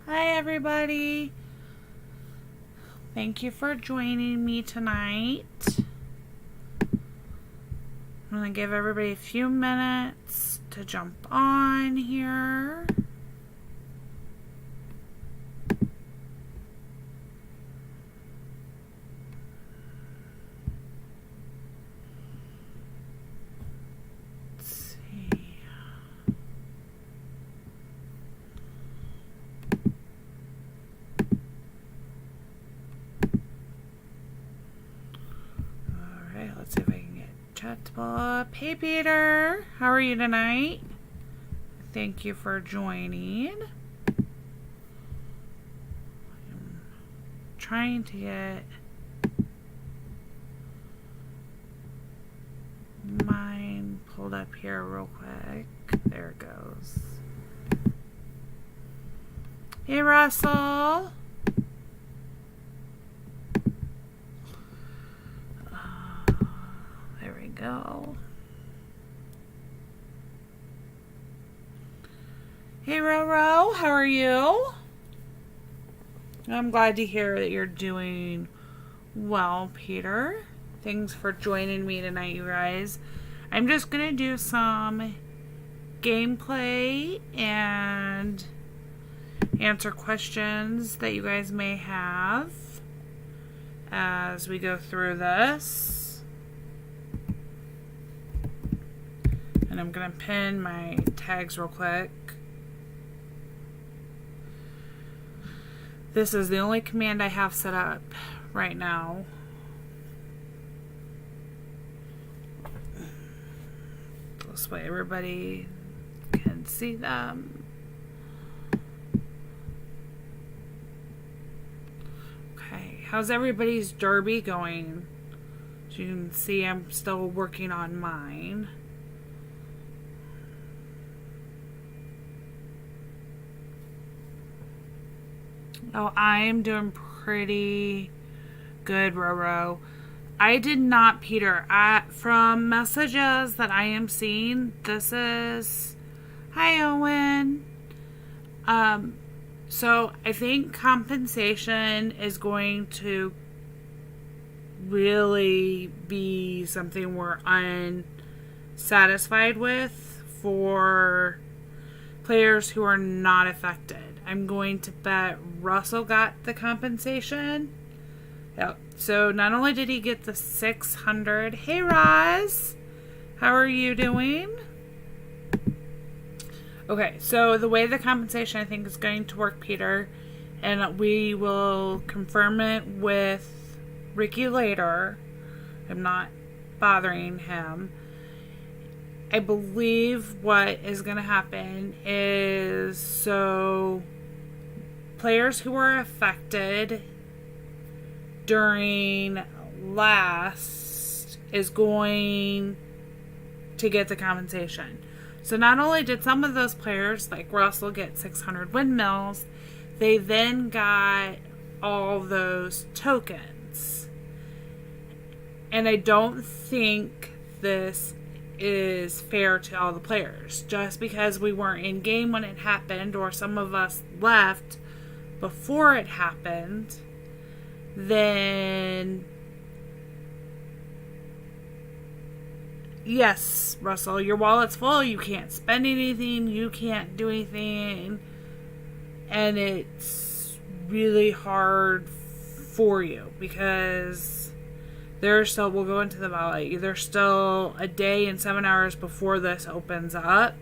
Hi, everybody. Thank you for joining me tonight. I'm going to give everybody a few minutes to jump on here. Let's see. Alright, let's see if I can get chat to pull up. Hey, Peter. How are you tonight? Thank you for joining. I'm trying to get mine pulled up here real quick. There it goes. Hey, Russell. There we go. Hey, Roro, how are you? I'm glad to hear that you're doing well, Peter. Thanks for joining me tonight, you guys. I'm just going to do some gameplay and answer questions that you guys may have as we go through this. And I'm going to pin my tags real quick. This is the only command I have set up right now. This way everybody can see them. Okay, how's everybody's derby going? As you can see, I'm still working on mine. Oh, I am doing pretty good, Roro. I did not, Peter. From messages that I am seeing, this is... Hi, Owen. So I think compensation is going to really be something we're unsatisfied with for players who are not affected. I'm going to bet Russell got the compensation. Yep. So not only did he get the 600. Hey, Roz. How are you doing? Okay, so the way the compensation I think is going to work, Peter, and we will confirm it with Ricky later. I'm not bothering him. I believe what is going to happen is so players who were affected during last is going to get the compensation. So not only did some of those players, like Russell, get 600 windmills, they then got all those tokens. And I don't think this is fair to all the players. Just because we weren't in game when it happened, or some of us left before it happened, then yes, Russell, your wallet's full, you can't spend anything, you can't do anything, and it's really hard for you because there's still, we'll go into the valley, there's still a day and 7 hours before this opens up,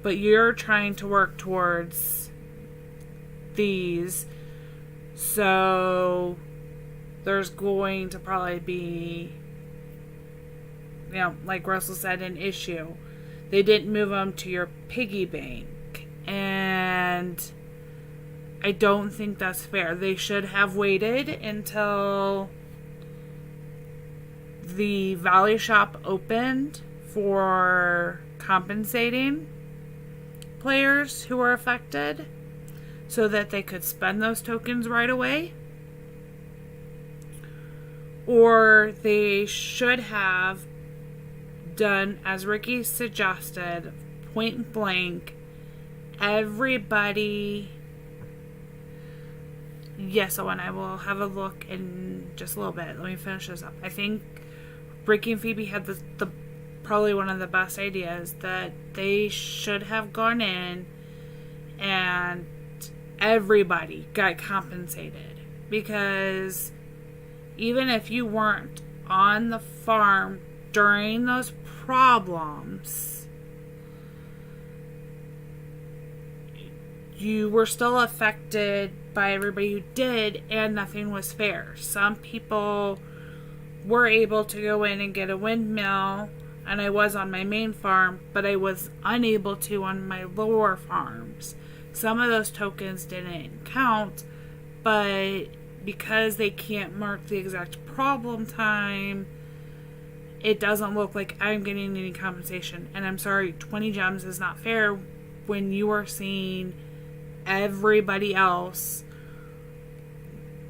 but you're trying to work towards these, so there's going to probably be, you know, like Russell said, an issue. They didn't move them to your piggy bank, and I don't think that's fair. They should have waited until the Valley Shop opened for compensating players who were affected so that they could spend those tokens right away. Or they should have done, as Ricky suggested, point blank, everybody Yes, Owen, I will have a look in just a little bit. Let me finish this up. I think Ricky and Phoebe had the probably one of the best ideas, that they should have gone in and everybody got compensated. Because even if you weren't on the farm during those problems, you were still affected by everybody who did, and nothing was fair. Some people were able to go in and get a windmill, and I was on my main farm, but I was unable to on my lower farms. Some of those tokens didn't count, but because they can't mark the exact problem time, it doesn't look like I'm getting any compensation. And I'm sorry, 20 gems is not fair when you are seeing everybody else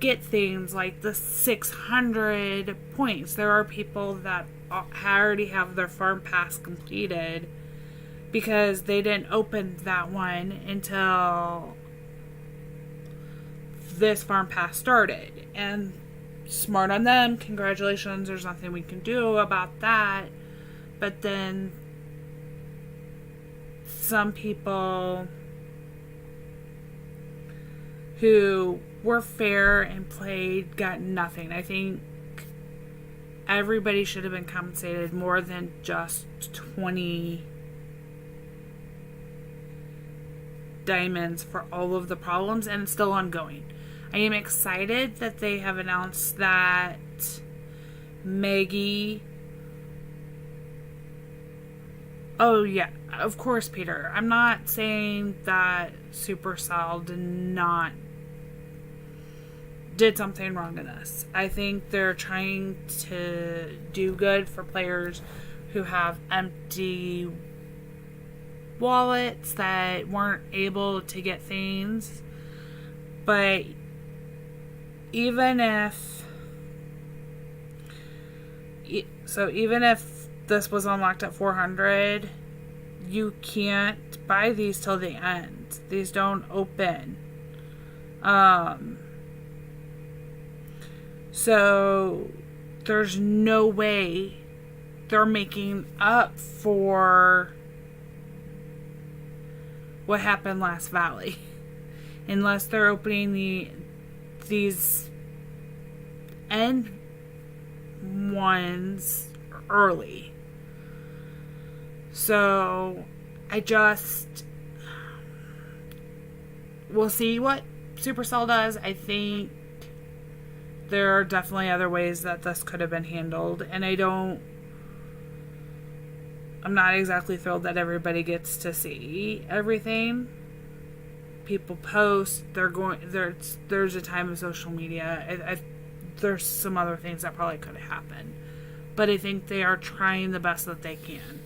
get things like the 600 points. There are people that already have their farm pass completed because they didn't open that one until this farm pass started. And smart on them, congratulations, there's nothing we can do about that. But then some people who were fair and played got nothing. I think everybody should have been compensated more than just 20 diamonds for all of the problems, and it's still ongoing. I am excited that they have announced that Maggie... Oh yeah, of course, Peter. I'm not saying that Supercell did something wrong in this. I think they're trying to do good for players who have empty wallets that weren't able to get things. But even if this was unlocked at 400, you can't buy these till the end. These don't open. So there's no way they're making up for what happened last Valley, unless they're opening these end ones early. So we'll see what Supercell does. I think there are definitely other ways that this could have been handled, and I'm not exactly thrilled that everybody gets to see everything. People post, there's a time of social media. There's some other things that probably could have happened, but I think they are trying the best that they can.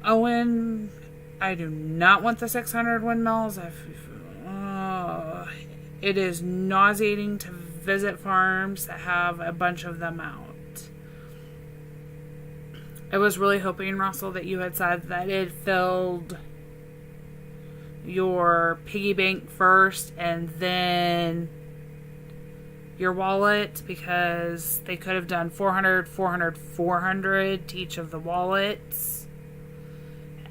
Owen, I do not want the 600 windmills. It is nauseating to visit farms that have a bunch of them out. I was really hoping, Russell, that you had said that it filled your piggy bank first and then your wallet, because they could have done 400, 400, 400 to each of the wallets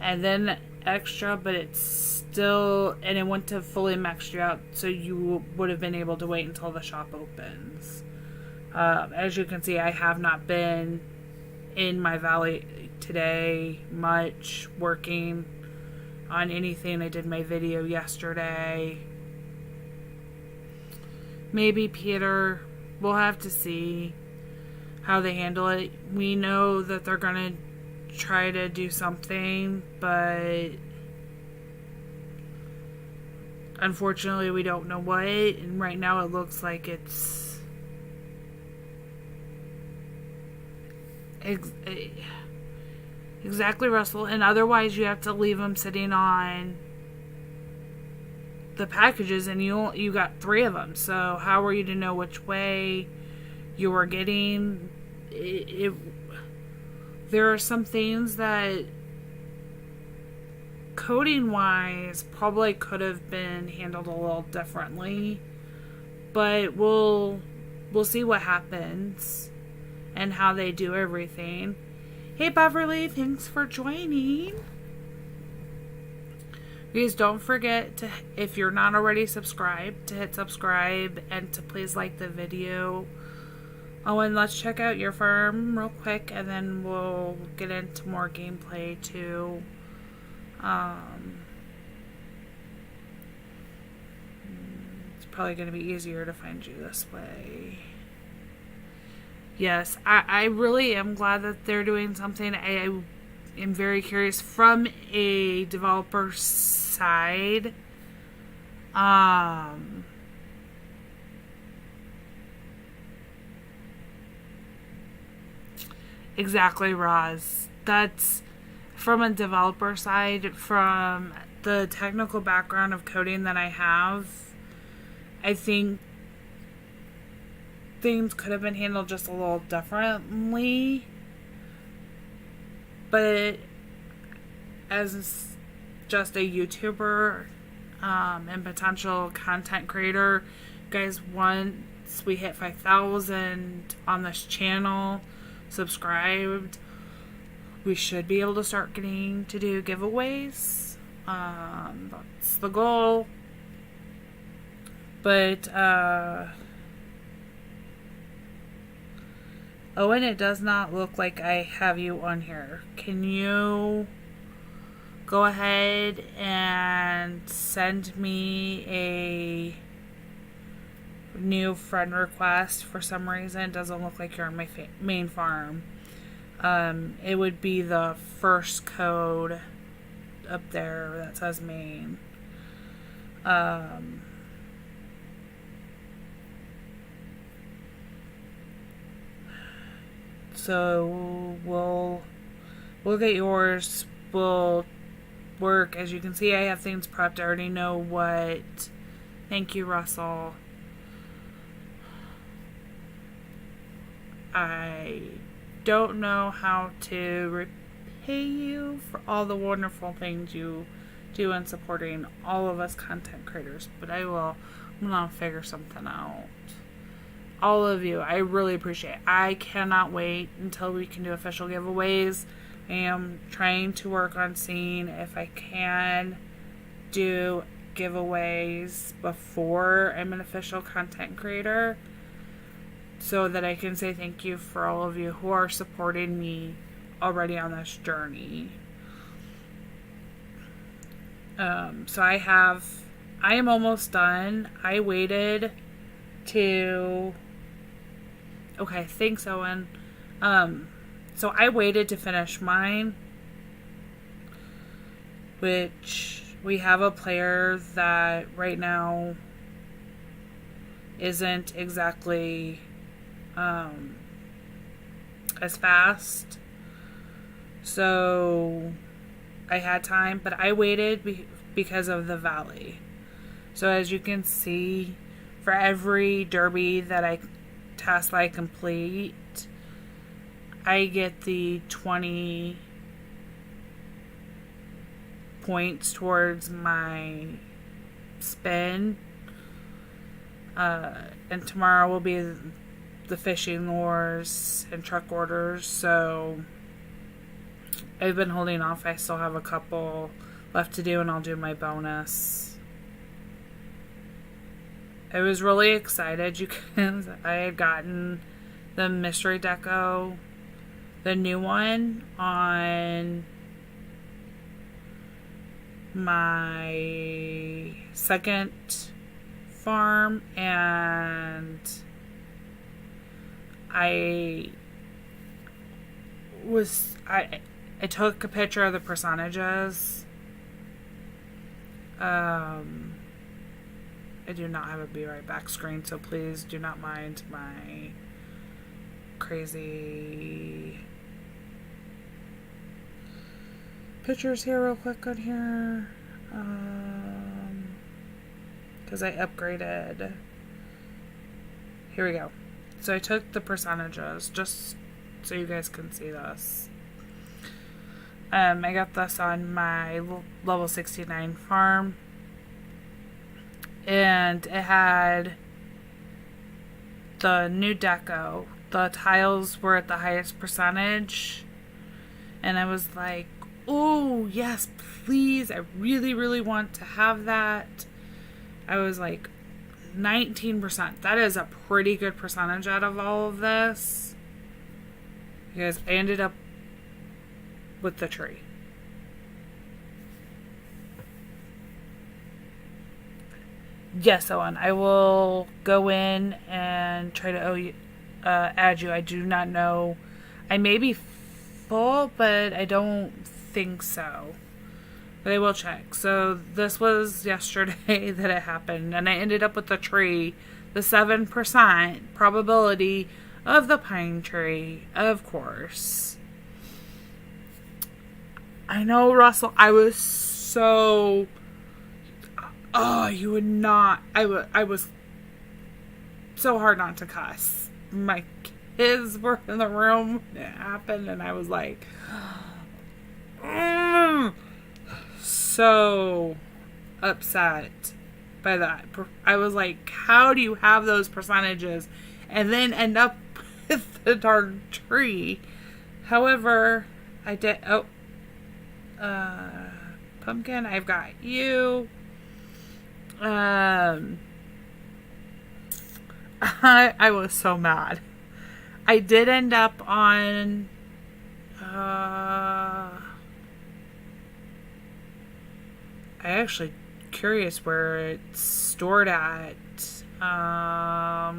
and then extra, but it's still, and it wouldn't have fully maxed you out, so you would have been able to wait until the shop opens. As you can see, I have not been in my valley today much, working on anything. I did my video yesterday. Maybe Peter, we'll have to see how they handle it. We know that they're gonna try to do something, but unfortunately we don't know what, and right now it looks like it's exactly, Russell, and otherwise you have to leave them sitting on the packages, and you got 3 of them, so how are you to know which way you were getting it? There are some things that coding wise probably could have been handled a little differently, but we'll see what happens and how they do everything. Hey Beverly, thanks for joining. Please don't forget to, if you're not already subscribed, to hit subscribe and to please like the video. Oh, and let's check out your farm real quick, and then we'll get into more gameplay too. It's probably going to be easier to find you this way. Yes, I really am glad that they're doing something. I am very curious from a developer side. Exactly, Roz. That's from a developer side, from the technical background of coding that I have. I think things could have been handled just a little differently. But as just a YouTuber and potential content creator, guys, once we hit 5,000 on this channel subscribed, we should be able to start getting to do giveaways. That's the goal. But Owen, it does not look like I have you on here. Can you go ahead and send me a new friend request? For some reason, it doesn't look like you're on my main farm. It would be the first code up there that says main. So we'll get yours. We'll work. As you can see, I have things prepped. I already know what. Thank you, Russell. I don't know how to repay you for all the wonderful things you do in supporting all of us content creators, but I will. I'm gonna figure something out. All of you, I really appreciate it. I cannot wait until we can do official giveaways. I am trying to work on seeing if I can do giveaways before I'm an official content creator, so that I can say thank you for all of you who are supporting me already on this journey. So I am almost done. I waited to... Okay, thanks, Owen. So I waited to finish mine, which we have a player that right now isn't exactly as fast. So I had time, but I waited because of the valley. So as you can see, for every derby task that I complete, I get the 20 points towards my spin. And tomorrow will be the fishing lures and truck orders, so I've been holding off. I still have a couple left to do, and I'll do my bonus. I was really excited because I had gotten the mystery deco, the new one, on my second farm, and I took a picture of the percentages. I do not have a be right back screen, so please do not mind my crazy pictures here real quick on here. Because I upgraded. Here we go. So I took the percentages just so you guys can see this. I got this on my level 69 farm. And it had the new deco. The tiles were at the highest percentage. And I was like, oh, yes, please. I really, really want to have that. I was like, 19%. That is a pretty good percentage out of all of this. Because I ended up with the tree. Yes, Owen, I will go in and try to add you. I do not know. I may be full, but I don't think so. But I will check. So this was yesterday that it happened, and I ended up with the tree, the 7% probability of the pine tree, of course. I know, Russell, I was so... Oh, you would not... I was so hard not to cuss. My kids were in the room. It happened, and I was like... so upset by that. I was like, how do you have those percentages and then end up with the darn tree? However, I did... Oh. Pumpkin, I've got you. I was so mad. I did end up on I actually curious where it's stored at. I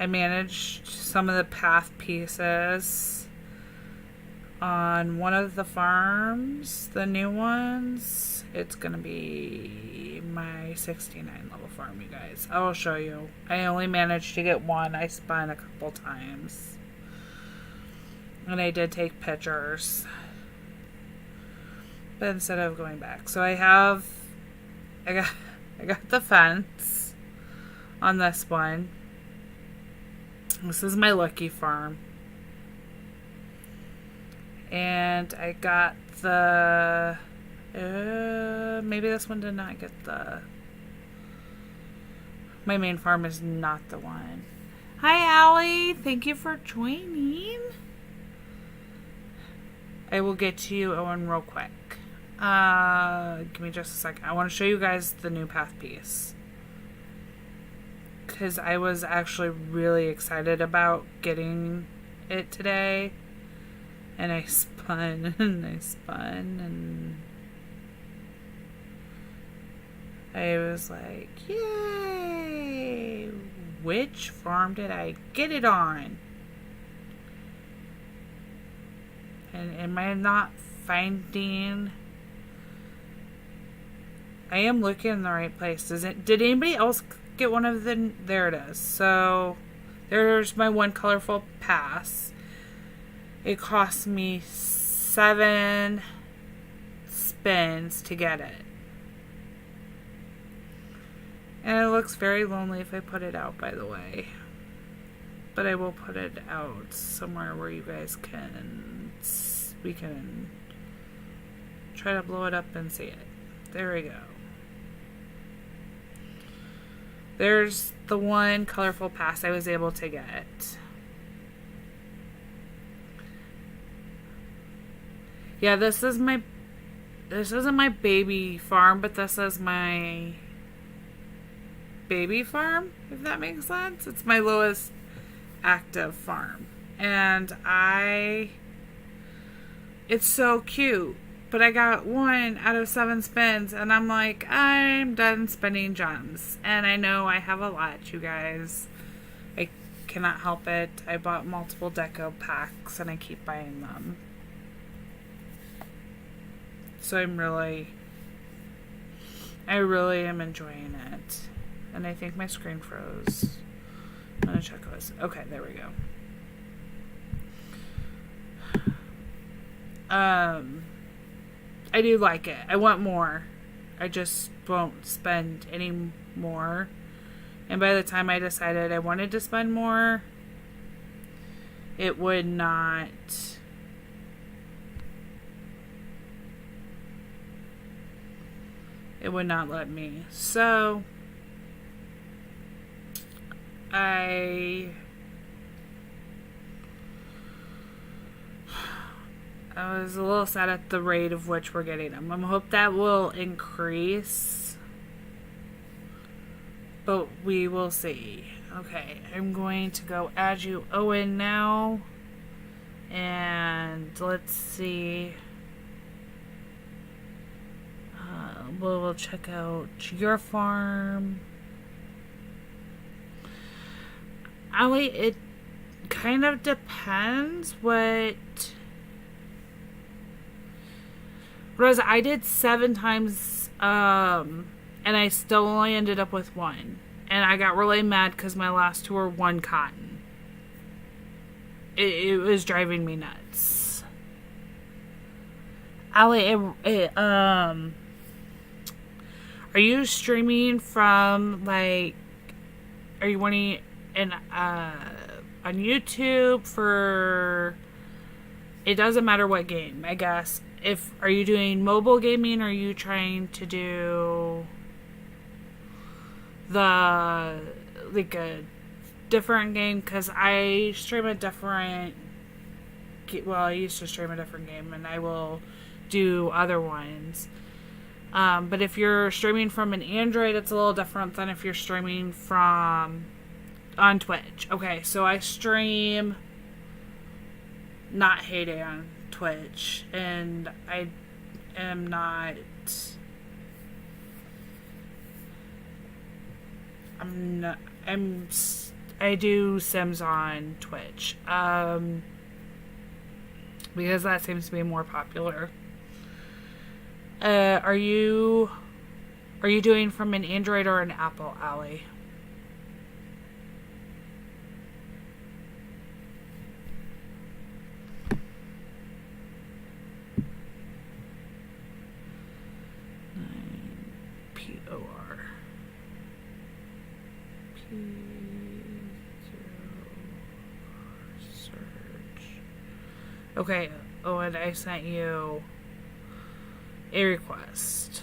managed some of the path pieces on one of the farms, the new ones. It's gonna be my 69 level farm, you guys. I will show you. I only managed to get one. I spun a couple times. And I did take pictures. But instead of going back. So I got the fence on this one. This is my lucky farm. And I got the... maybe this one did not get the... My main farm is not the one. Hi, Allie. Thank you for joining. I will get to you, Owen, real quick. Give me just a second. I want to show you guys the new path piece. Because I was actually really excited about getting it today. And I spun and I spun and I was like, yay! Which farm did I get it on? And am I not finding... I am looking in the right place. Did anybody else get one of the... There it is. So, there's my one colorful pass. It cost me 7 spins to get it. And it looks very lonely if I put it out, by the way. But I will put it out somewhere where you guys can... We can try to blow it up and see it. There we go. There's the one colorful pass I was able to get. Yeah, this isn't my baby farm, but this is my baby farm, if that makes sense. It's my lowest active farm. And it's so cute. But I got 1 out of 7 spins, and I'm like, I'm done spending gems. And I know I have a lot, you guys. I cannot help it. I bought multiple deco packs, and I keep buying them. So I really am enjoying it. And I think my screen froze. I'm gonna check this. Okay, there we go. I do like it. I want more. I just won't spend any more. And by the time I decided I wanted to spend more, it would not let me. So I was a little sad at the rate of which we're getting them. I hope that will increase, but we will see. Okay, I'm going to go add you Owen now, and let's see. We'll check out your farm. Ali, it kind of depends what... Rose, I did 7 times, and I still only ended up with 1. And I got really mad because my last 2 were 1 cotton. It was driving me nuts. Ali, are you streaming from, like, are you wanting on YouTube for, it doesn't matter what game, I guess. Are you doing mobile gaming, or are you trying to do a different game? Because I stream a different, well, I used to stream a different game, and I will do other ones. But if you're streaming from an Android, it's a little different than if you're streaming on Twitch. Okay, so I stream not Heyday on Twitch, and I am not... I do Sims on Twitch, because that seems to be more popular. Are you doing from an Android or an Apple, Ali? POR search. Okay, and I sent you a request.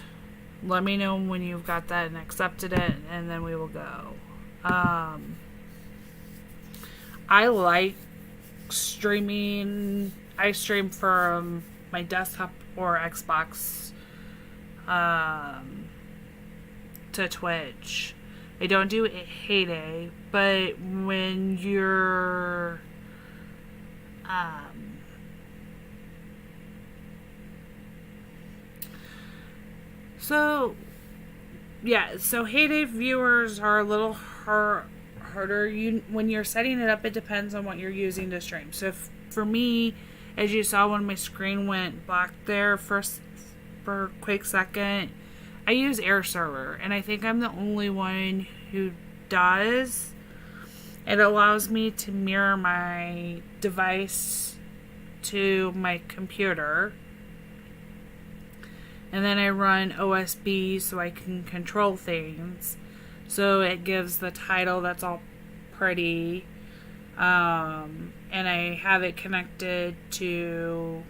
Let me know when you've got that and accepted it, and then we will go. I like streaming. I stream from my desktop or Xbox to Twitch. I don't do Heyday, but when you're so Heyday viewers are a little harder. When you're setting it up, it depends on what you're using to stream. So for me, as you saw when my screen went black there for a quick second, I use Air Server, and I think I'm the only one who does. It allows me to mirror my device to my computer, and then I run OSB so I can control things. So it gives the title that's all pretty, and I have it connected to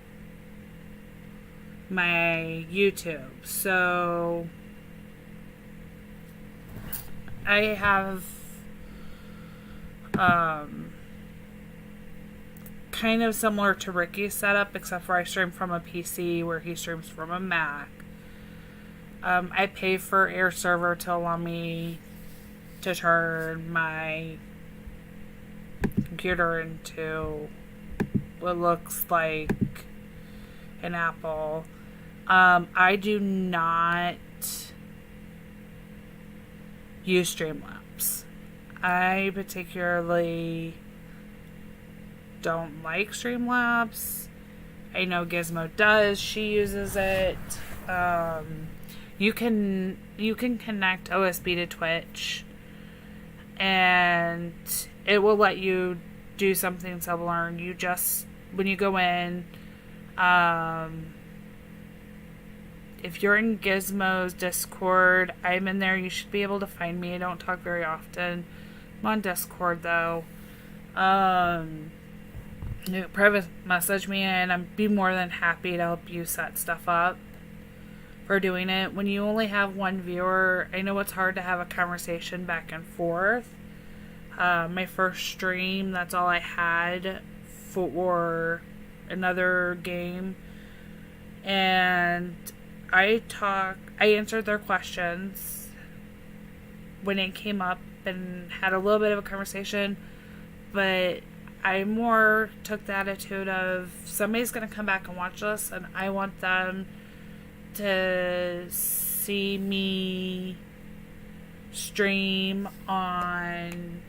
my YouTube. So I have kind of similar to Ricky's setup, except for I stream from a PC where he streams from a Mac. I pay for Air Server to allow me to turn my computer into what looks like an Apple. I do not use Streamlabs. I particularly don't like Streamlabs. I know Gizmo does. She uses it. You can connect OSB to Twitch, and it will let you do something similar. And you just, when you go in, if you're in Gizmo's Discord, I'm in there. You should be able to find me. I don't talk very often. I'm on Discord though. you private message me, and I'd be more than happy to help you set stuff up for doing it. When you only have one viewer, I know it's hard to have a conversation back and forth. My first stream, that's all I had for another game, and I answered their questions when it came up and had a little bit of a conversation, but I more took the attitude of somebody's going to come back and watch this, and I want them to see me stream on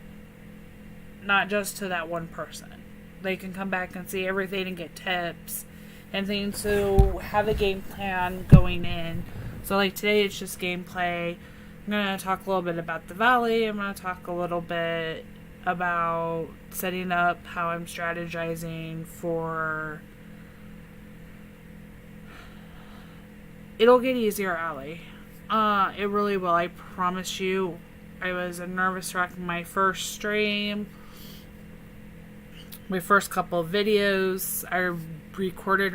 not just to that one person. They can come back and see everything and get tips and things, so have a game plan going in. So like today it's just gameplay. I'm going to talk a little bit about the valley. I'm going to talk a little bit about setting up how I'm strategizing for... It'll get easier, Allie. It really will. I promise you. I was a nervous wreck my first stream. My first couple of videos I recorded.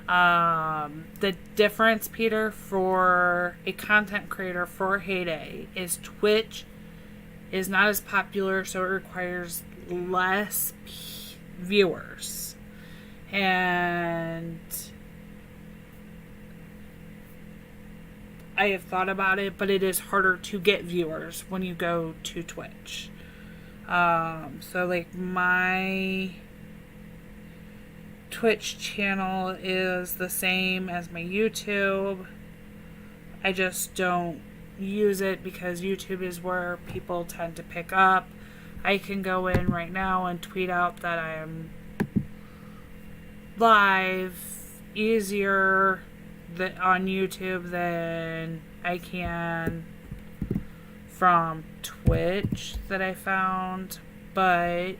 The difference, Peter, for a content creator for Heyday is Twitch is not as popular, so it requires less viewers. And I have thought about it, but it is harder to get viewers when you go to Twitch. So like my Twitch channel is the same as my YouTube. I just don't use it because YouTube is where people tend to pick up. I can go in right now and tweet out that I am live easier on YouTube than I can from Twitch that I found, but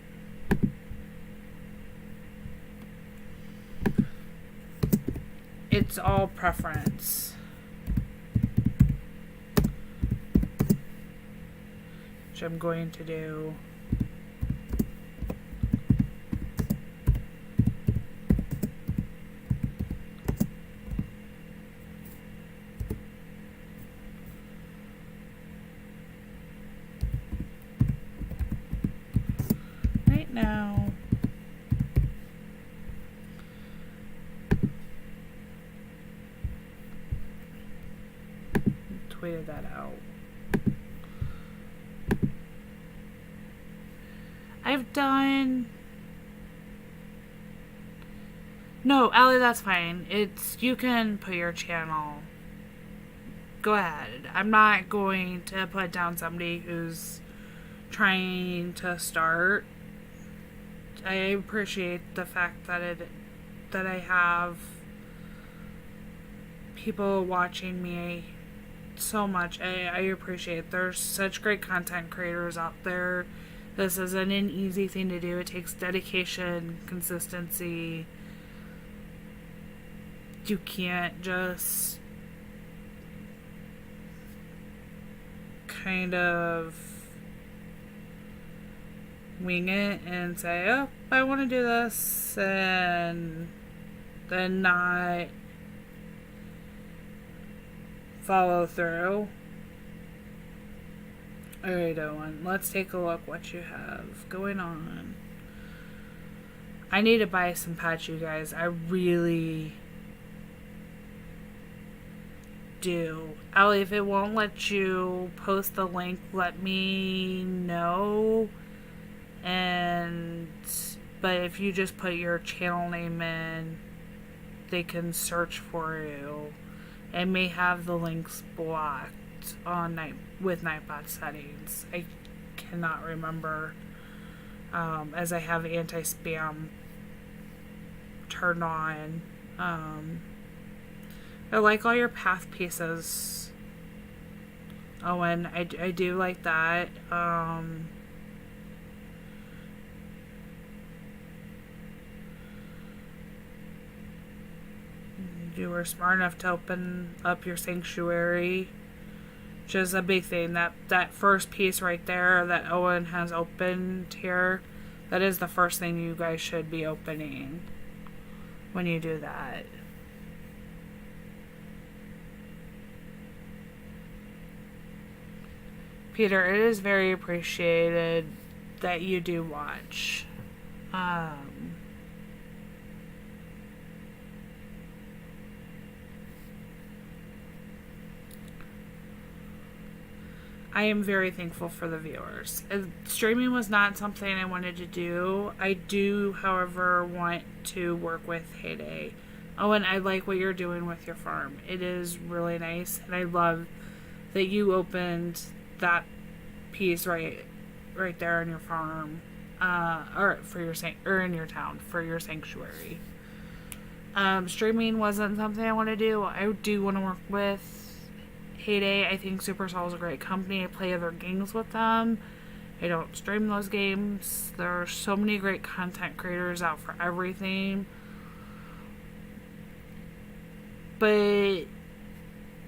it's all preference. Which I'm going to do. Right now. Tweeted that out. I've done... No, Allie, that's fine. You can put your channel. Go ahead. I'm not going to put down somebody who's trying to start. I appreciate the fact that I have people watching me so much. I appreciate there's such great content creators out there. This isn't an easy thing to do. It takes dedication, consistency. You can't just kind of wing it and say, oh, I want to do this, and then not follow through. Alright, Owen, let's take a look what you have going on. I need to buy some patch, you guys. I really do. Allie, if it won't let you post the link, let me know. But if you just put your channel name in, they can search for you. It may have the links blocked on with Nightbot settings. I cannot remember, as I have anti-spam turned on. I like all your path pieces, Owen. I do like that. You were smart enough to open up your sanctuary, which is a big thing. That first piece right there that Owen has opened here, That is the first thing you guys should be opening when you do that. Peter, it is very appreciated that you do watch. I am very thankful for the viewers. Streaming was not something I wanted to do. I do, however, want to work with Heyday. Oh, and I like what you're doing with your farm. It is really nice, and I love that you opened that piece right there in your farm, or for your or in your town for your sanctuary. Streaming wasn't something I want to do. I do want to work with Heyday. I think Supercell is a great company. I play other games with them. I don't stream those games. There are so many great content creators out for everything. But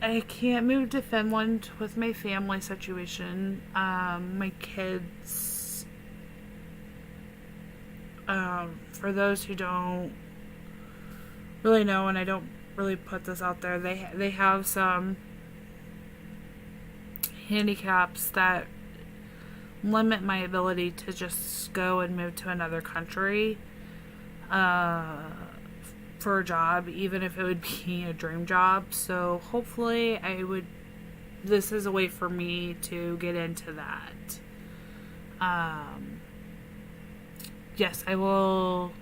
I can't move to Finland with my family situation. My kids, for those who don't really know, and I don't really put this out there, they have some handicaps that limit my ability to just go and move to another country for a job, even if it would be a dream job. So hopefully this is a way for me to get into that. Yes, I will.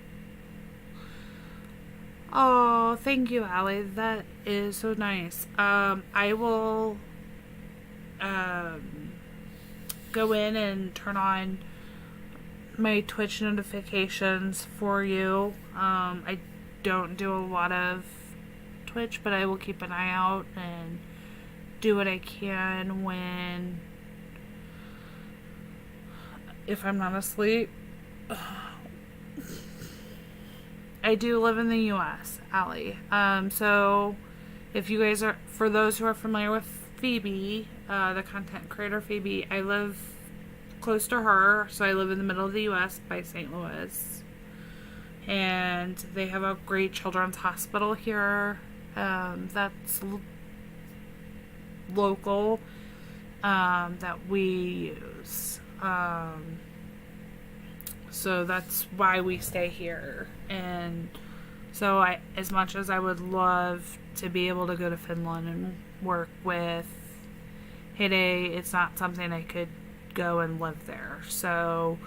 Oh, thank you, Allie. That is so nice. I will go in and turn on my Twitch notifications for you. I don't do a lot of Twitch, but I will keep an eye out and do what I can if I'm not asleep. I do live in the US, Allie. So if you guys are, for those who are familiar with Phoebe, the content creator Phoebe, I live close to her, so I live in the middle of the US by St. Louis. And they have a great children's hospital here that's local that we use. So that's why we stay here. And so as much as I would love to be able to go to Finland and work with Heyday, it's not something I could go and live there. So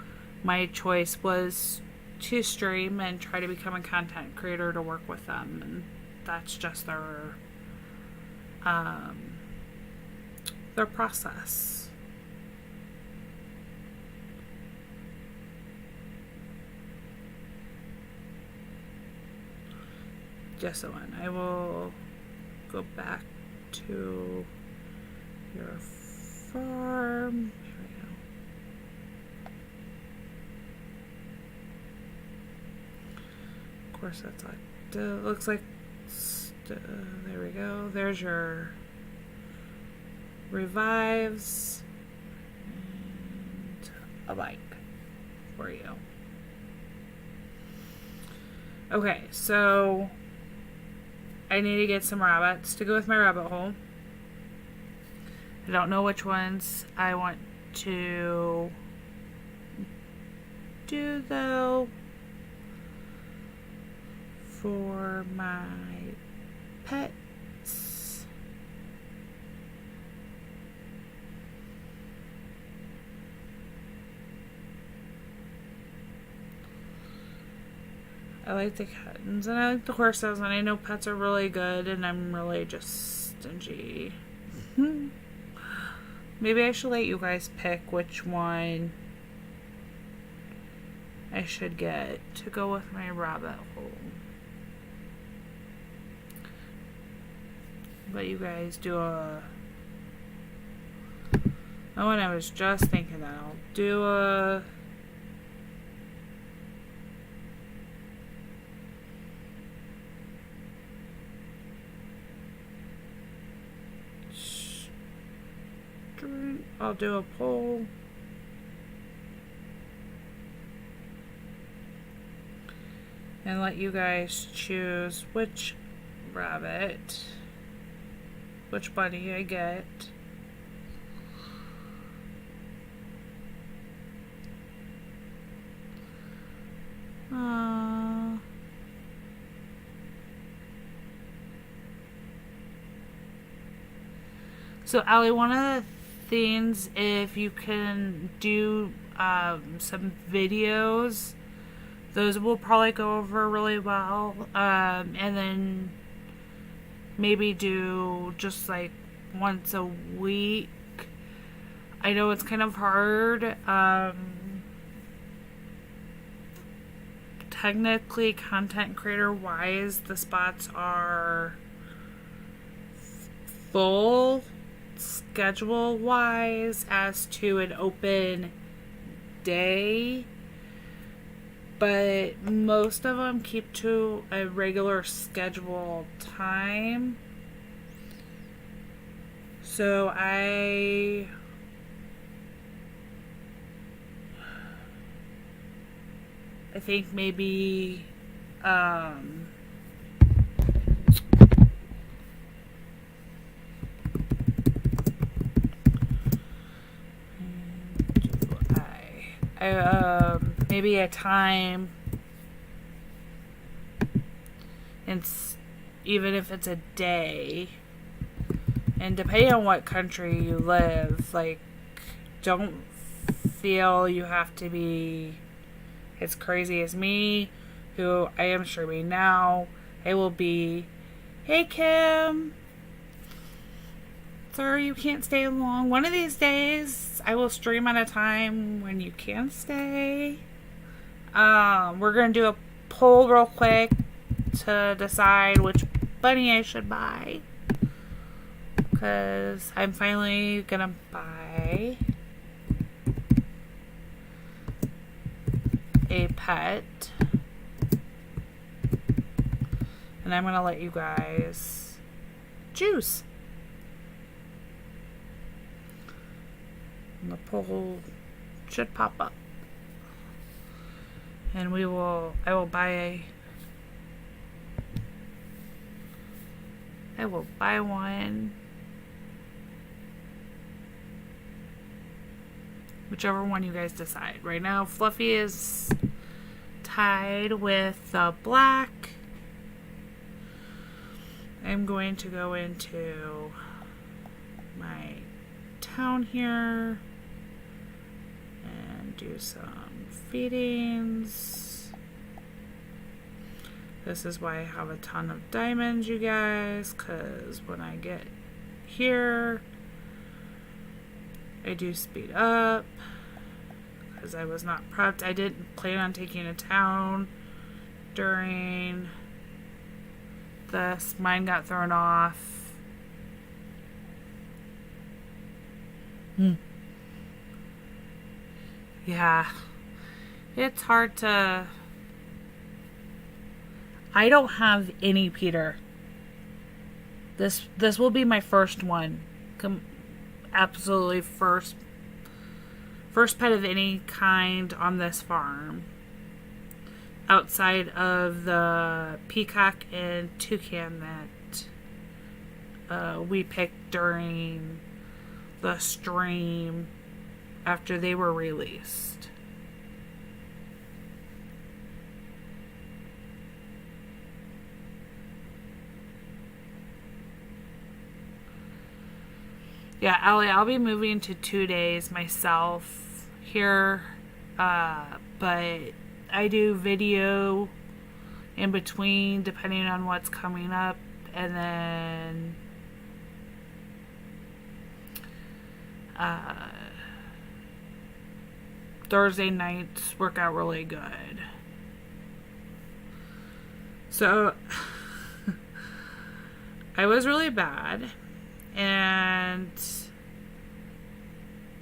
my choice was to stream and try to become a content creator to work with them. And that's just their process. Just one. I will go back to your farm. Here we go. Of course, that's like looks like. There we go. There's your revives and a bike for you. Okay, so I need to get some rabbits to go with my rabbit hole. I don't know which ones I want to do though for my pets. I like the kittens and I like the horses, and I know pets are really good, and I'm really just stingy. Maybe I should let you guys pick which one I should get to go with my rabbit hole. Let you guys do a... Oh, and I was just thinking that I'll do a... I'll do a poll. and let you guys choose which rabbit, which bunny I get. So, Allie, one of the things, if you can do some videos, those will probably go over really well. And then maybe do just like once a week. I know it's kind of hard. Technically, content creator wise, the spots are full schedule wise as to an open day, but most of them keep to a regular schedule time. So I think maybe maybe a time, and even if it's a day, and depending on what country you live, like, don't feel you have to be as crazy as me, who I am streaming now. I will be, hey Kim, sorry you can't stay long. One of these days I will stream at a time when you can stay. We're gonna do a poll real quick to decide which bunny I should buy, because I'm finally gonna buy a pet, and I'm gonna let you guys choose. And the poll should pop up, and I will buy one, whichever one you guys decide. Right now, Fluffy is tied with the black. I'm going to go into my town here and do some feedings. This is why I have a ton of diamonds, you guys, because when I get here, I do speed up, because I was not prepped. I didn't plan on taking a town during this. Mine got thrown off. Yeah. It's hard to... I don't have any Peter. This will be my first one. Absolutely first pet of any kind on this farm, outside of the peacock and toucan that we picked during the stream after they were released. Yeah, Allie, I'll be moving to 2 days myself here, but I do video in between depending on what's coming up, and then Thursday nights work out really good. So I was really bad, and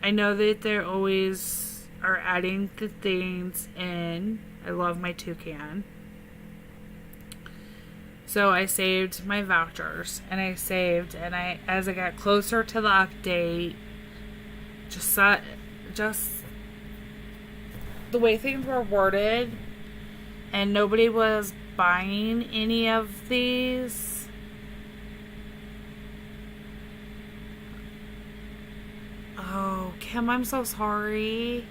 I know that they always are adding the things in. I love my toucan. So I saved my vouchers, and as I got closer to the update, just the way things were worded, and nobody was buying any of these. Oh, Kim, I'm so sorry.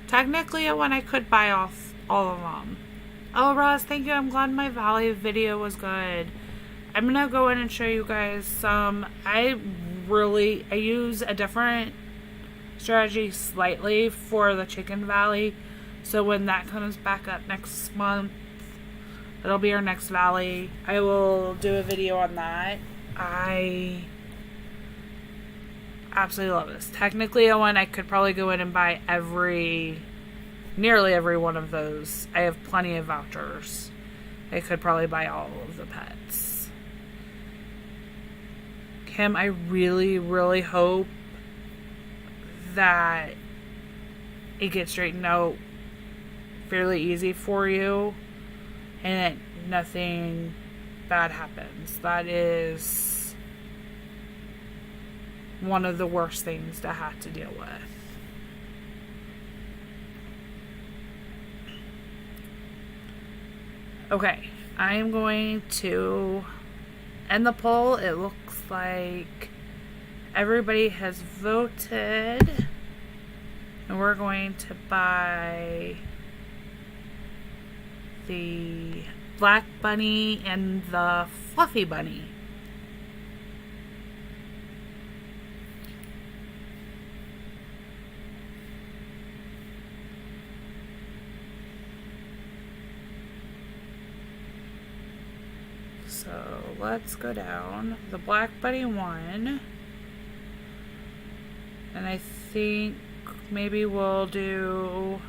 Technically, when I could buy off all of them. Oh, Ross, thank you. I'm glad my Valley video was good. I'm gonna go in and show you guys some. I use a different strategy slightly for the Chicken Valley. So when that comes back up next month, it'll be our next Valley. I will do a video on that. I absolutely love this. Technically, I could probably go in and buy nearly every one of those. I have plenty of vouchers. I could probably buy all of the pets. Kim, I really, really hope that it gets straightened out fairly easy for you and that nothing bad happens. That is one of the worst things to have to deal with. Okay, I am going to end the poll. It looks like everybody has voted, and we're going to buy the Black Bunny and the Fluffy Bunny. So let's go down. The Black Bunny won. And I think maybe we'll do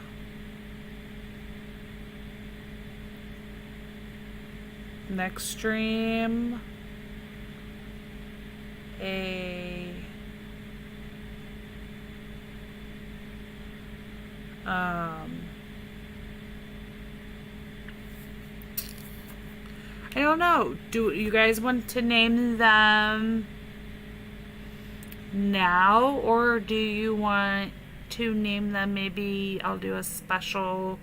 next stream I don't know. Do you guys want to name them now, or do you want to name them? Maybe I'll do a special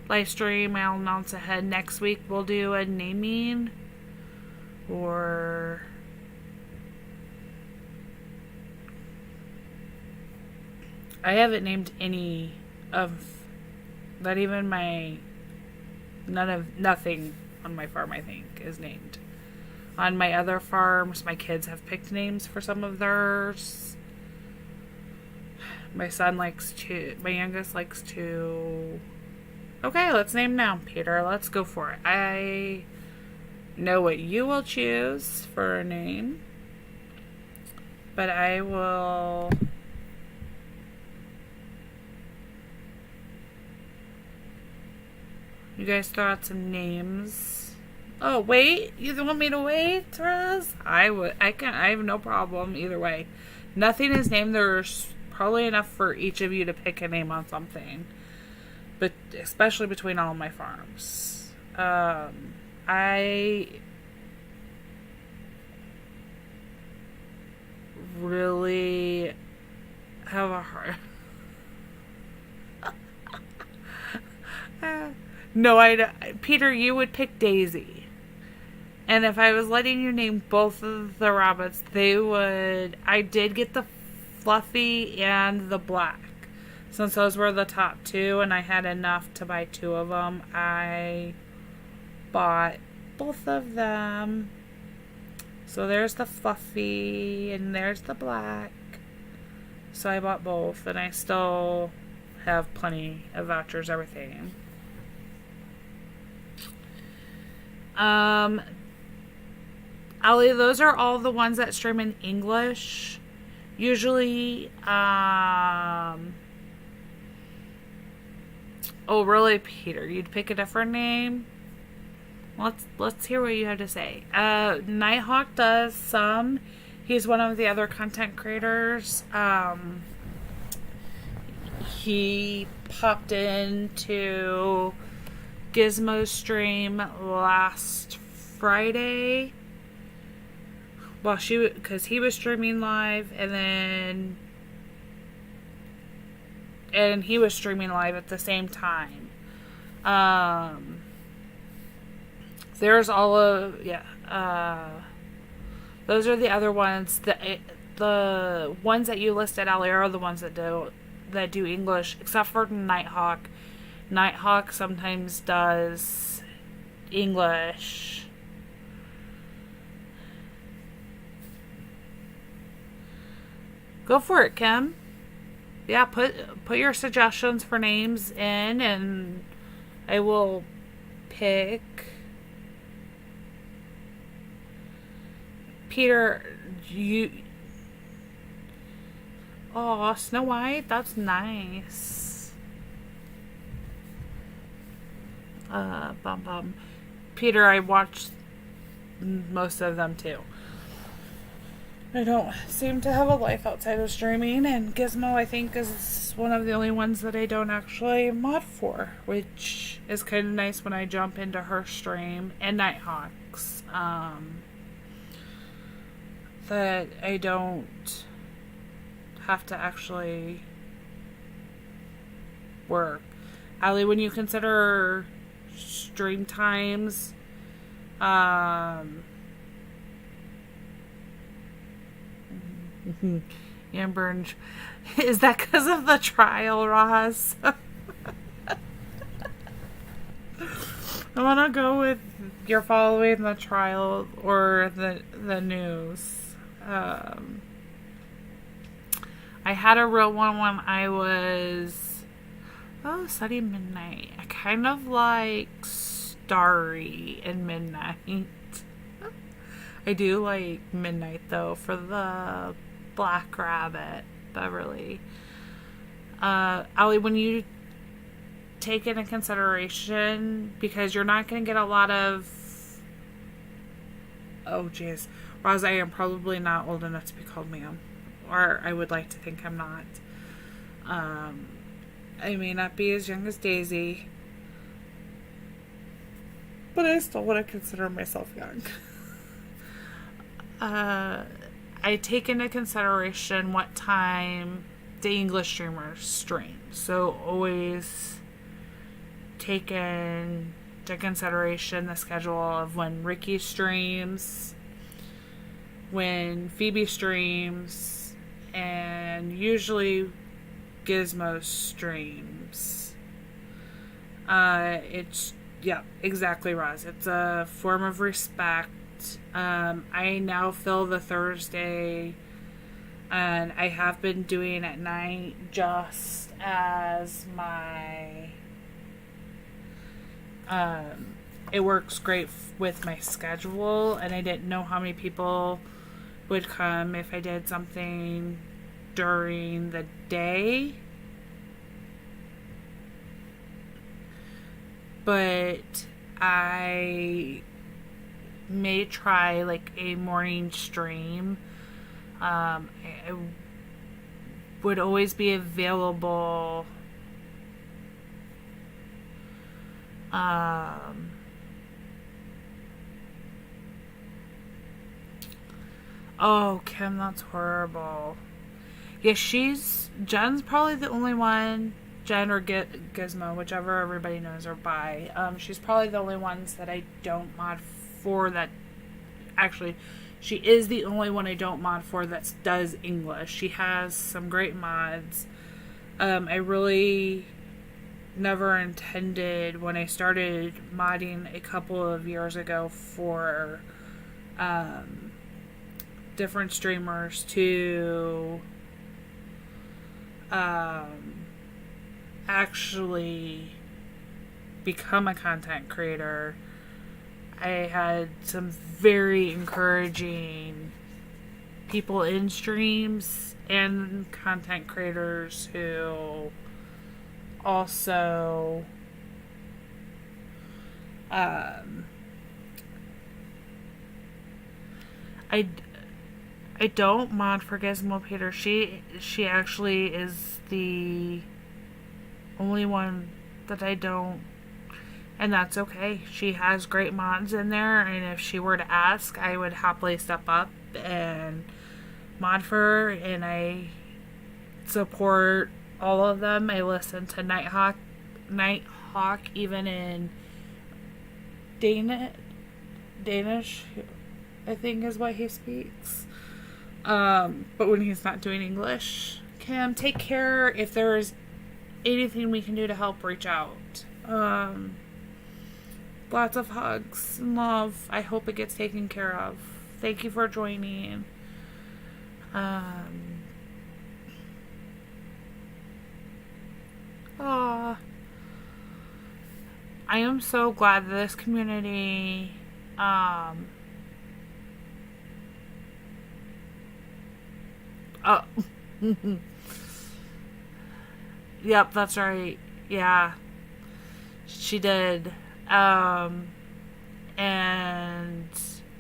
live stream. I'll announce ahead. Next week we'll do a naming, or I haven't named any of that. Even nothing on my farm, I think, is named. On my other farms, my kids have picked names for some of theirs. My youngest likes to. Okay, let's name now, Peter. Let's go for it. I know what you will choose for a name, but I will. You guys throw out some names. Oh, wait. You want me to wait, Roz? I have no problem either way. Nothing is named. There's probably enough for each of you to pick a name on something. But especially between all my farms. I really have a hard... No, Peter, you would pick Daisy. And if I was letting you name both of the rabbits, I did get the Fluffy and the Black. Since those were the top two and I had enough to buy two of them, I bought both of them. So there's the Fluffy and there's the Black. So I bought both, and I still have plenty of vouchers, everything. Ali, those are all the ones that stream in English. Usually, oh, really, Peter? You'd pick a different name? Let's hear what you have to say. Nighthawk does some. He's one of the other content creators. He popped into Gizmo's stream last Friday. Well, because he was streaming live, and he was streaming live at the same time. Um, there's all of, yeah, those are the other ones. The ones that you listed, Ali, are the ones that do English, except for Nighthawk. Nighthawk sometimes does English. Go for it, Kim. Yeah, put your suggestions for names in, and I will pick. Peter, you. Oh, Snow White, that's nice. Peter, I watched most of them too. I don't seem to have a life outside of streaming, and Gizmo, I think, is one of the only ones that I don't actually mod for, which is kind of nice when I jump into her stream, and Nighthawks. That I don't have to actually work. Ali, when you consider stream times, Amber, is that because of the trial, Roz? I want to go with you're following the trial or the news. I had a real one when I was Sunny Midnight. I kind of like Starry and Midnight. I do like Midnight though for the Black Rabbit, Beverly. Ali, when you take into consideration, because you're not going to get a lot of, oh jeez, Roz, I am probably not old enough to be called ma'am, or I would like to think I'm not. I may not be as young as Daisy, but I still want to consider myself young. I take into consideration what time the English streamers stream. So always take into consideration the schedule of when Ricky streams, when Phoebe streams, and usually Gizmo streams. It's, yeah, exactly, Roz. It's a form of respect. I now fill the Thursday, and I have been doing at night just as my it works great with my schedule, and I didn't know how many people would come if I did something during the day, but I may try like a morning stream. I would always be available oh, Kim, that's horrible. Yeah, Jen's probably the only one, Jen or Gizmo, whichever everybody knows her by. She's probably the only ones that I don't mod for that. Actually, she is the only one I don't mod for that does English. She has some great mods. I really never intended, when I started modding a couple of years ago for different streamers, to actually become a content creator. I had some very encouraging people in streams and content creators who also I don't mod for Gizmo Peter. She actually is the only one that I don't, and that's okay. She has great mods in there, and if she were to ask, I would happily step up and mod for her, and I support all of them. I listen to Nighthawk talk, even in Danish, I think is what he speaks. But when he's not doing English. Kim, take care. If there's anything we can do to help, reach out. Lots of hugs and love. I hope it gets taken care of. Thank you for joining. I am so glad that this community yep, that's right. Yeah. She did. And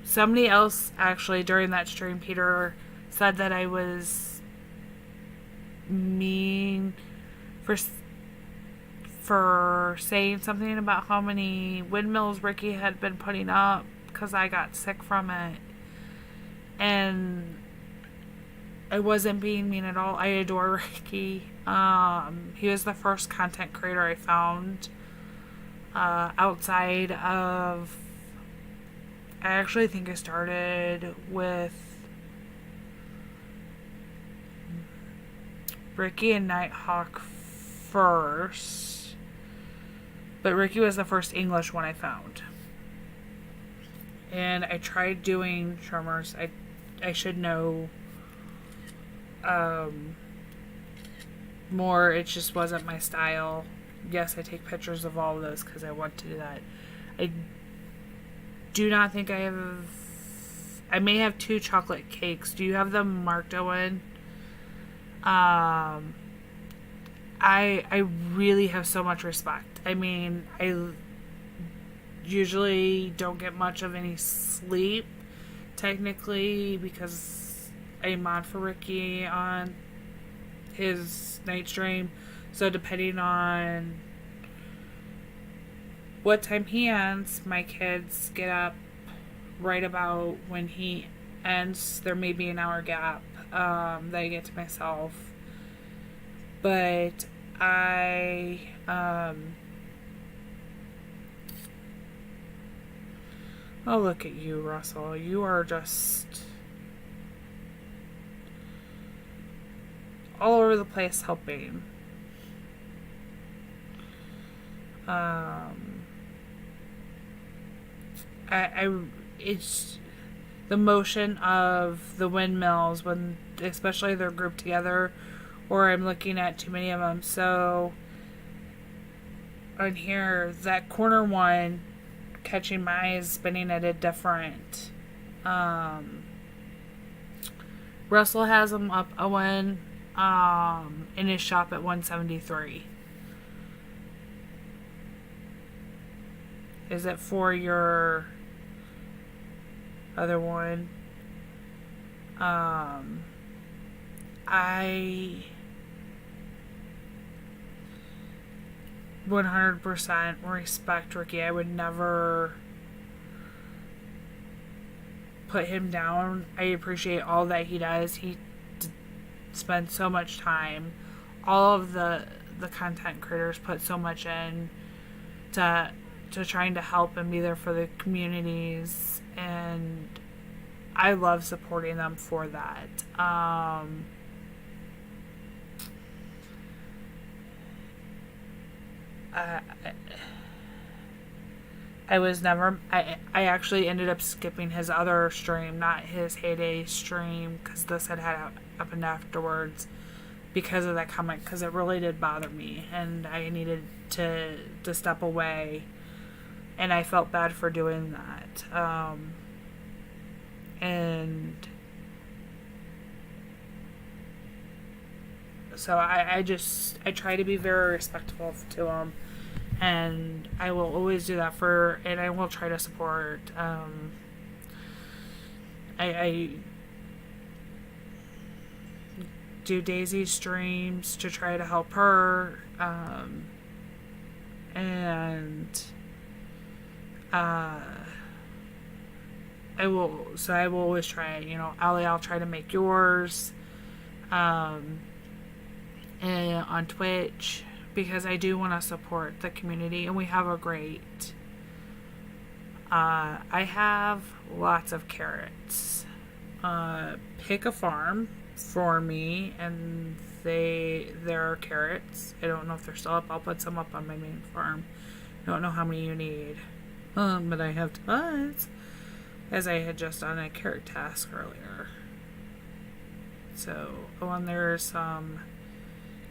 somebody else actually during that stream, Peter, said that I was mean for saying something about how many windmills Ricky had been putting up because I got sick from it. And I wasn't being mean at all. I adore Ricky. He was the first content creator I found outside of... I actually think I started with Ricky and Nighthawk first. But Ricky was the first English one I found. And I tried doing Tremors. I should know more. It just wasn't my style. Yes, I take pictures of all of those because I want to do that. I do not think I have... I may have 2 chocolate cakes. Do you have them marked, Owen? I really have so much respect. I mean, I usually don't get much of any sleep, technically, because I mod for Ricky on his night stream. So depending on what time he ends, my kids get up right about when he ends. There may be an hour gap that I get to myself. But oh, look at you, Russell. You are just all over the place helping. It's the motion of the windmills when, especially they're grouped together, or I'm looking at too many of them. So on here, that corner one catching my eyes, spinning at a different. Russell has them up, Owen, in his shop at 173. Is it for your other one? I 100% respect Ricky. I would never put him down. I appreciate all that he does. He spends so much time. All of the content creators put so much in to trying to help and be there for the communities, and I love supporting them for that. I was never... I actually ended up skipping his other stream, not his Heyday stream, because this had happened afterwards because of that comment, because it really did bother me, and I needed to step away, and I felt bad for doing that. And so I try to be very respectful to him, and I will always do that and I will try to support. I do Daisy streams to try to help her, and I will always try, Allie, I'll try to make yours, and on Twitch, because I do want to support the community, and we have a great. I have lots of carrots. Pick a farm for me, and there are carrots. I don't know if they're still up. I'll put some up on my main farm. I don't know how many you need, but I have tons, as I had just done a carrot task earlier. So, and there's some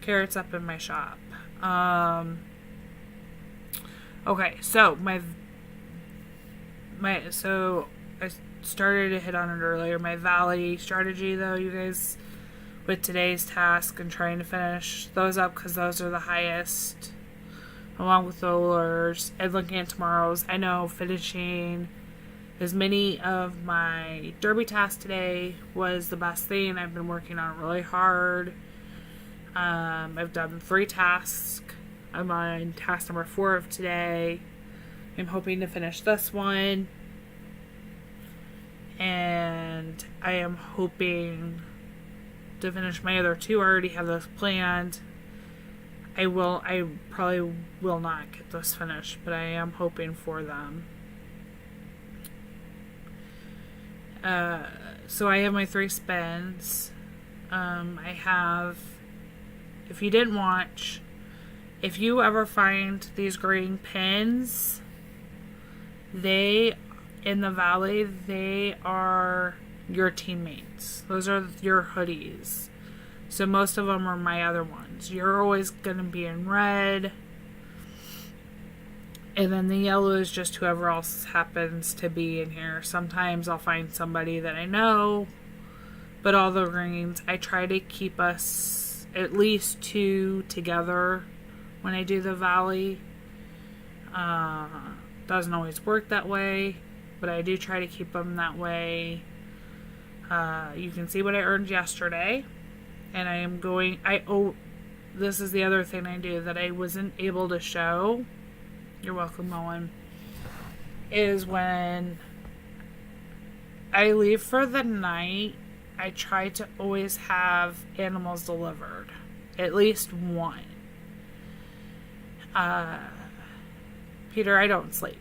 carrots up in my shop. Okay, so so I started to hit on it earlier. My valley strategy, though, you guys, with today's task and trying to finish those up because those are the highest, along with the lures. And looking at tomorrow's, I know finishing as many of my derby tasks today was the best thing. I've been working on it really hard. I've done 3 tasks. I'm on task number 4 of today. I'm hoping to finish this one. And I am hoping to finish my other 2. I already have those planned. I probably will not get those finished, but I am hoping for them. So I have my 3 spins. I have, if you didn't watch, if you ever find these green pins, in the valley, they are your teammates. Those are your hoodies. So most of them are my other ones. You're always going to be in red. And then the yellow is just whoever else happens to be in here. Sometimes I'll find somebody that I know. But all the greens, I try to keep us at least 2 together when I do the valley. Doesn't always work that way, but I do try to keep them that way. You can see what I earned yesterday, and I am going, this is the other thing I do that I wasn't able to show. You're welcome, Owen. Is when I leave for the night, I try to always have animals delivered. At least one. Peter, I don't sleep.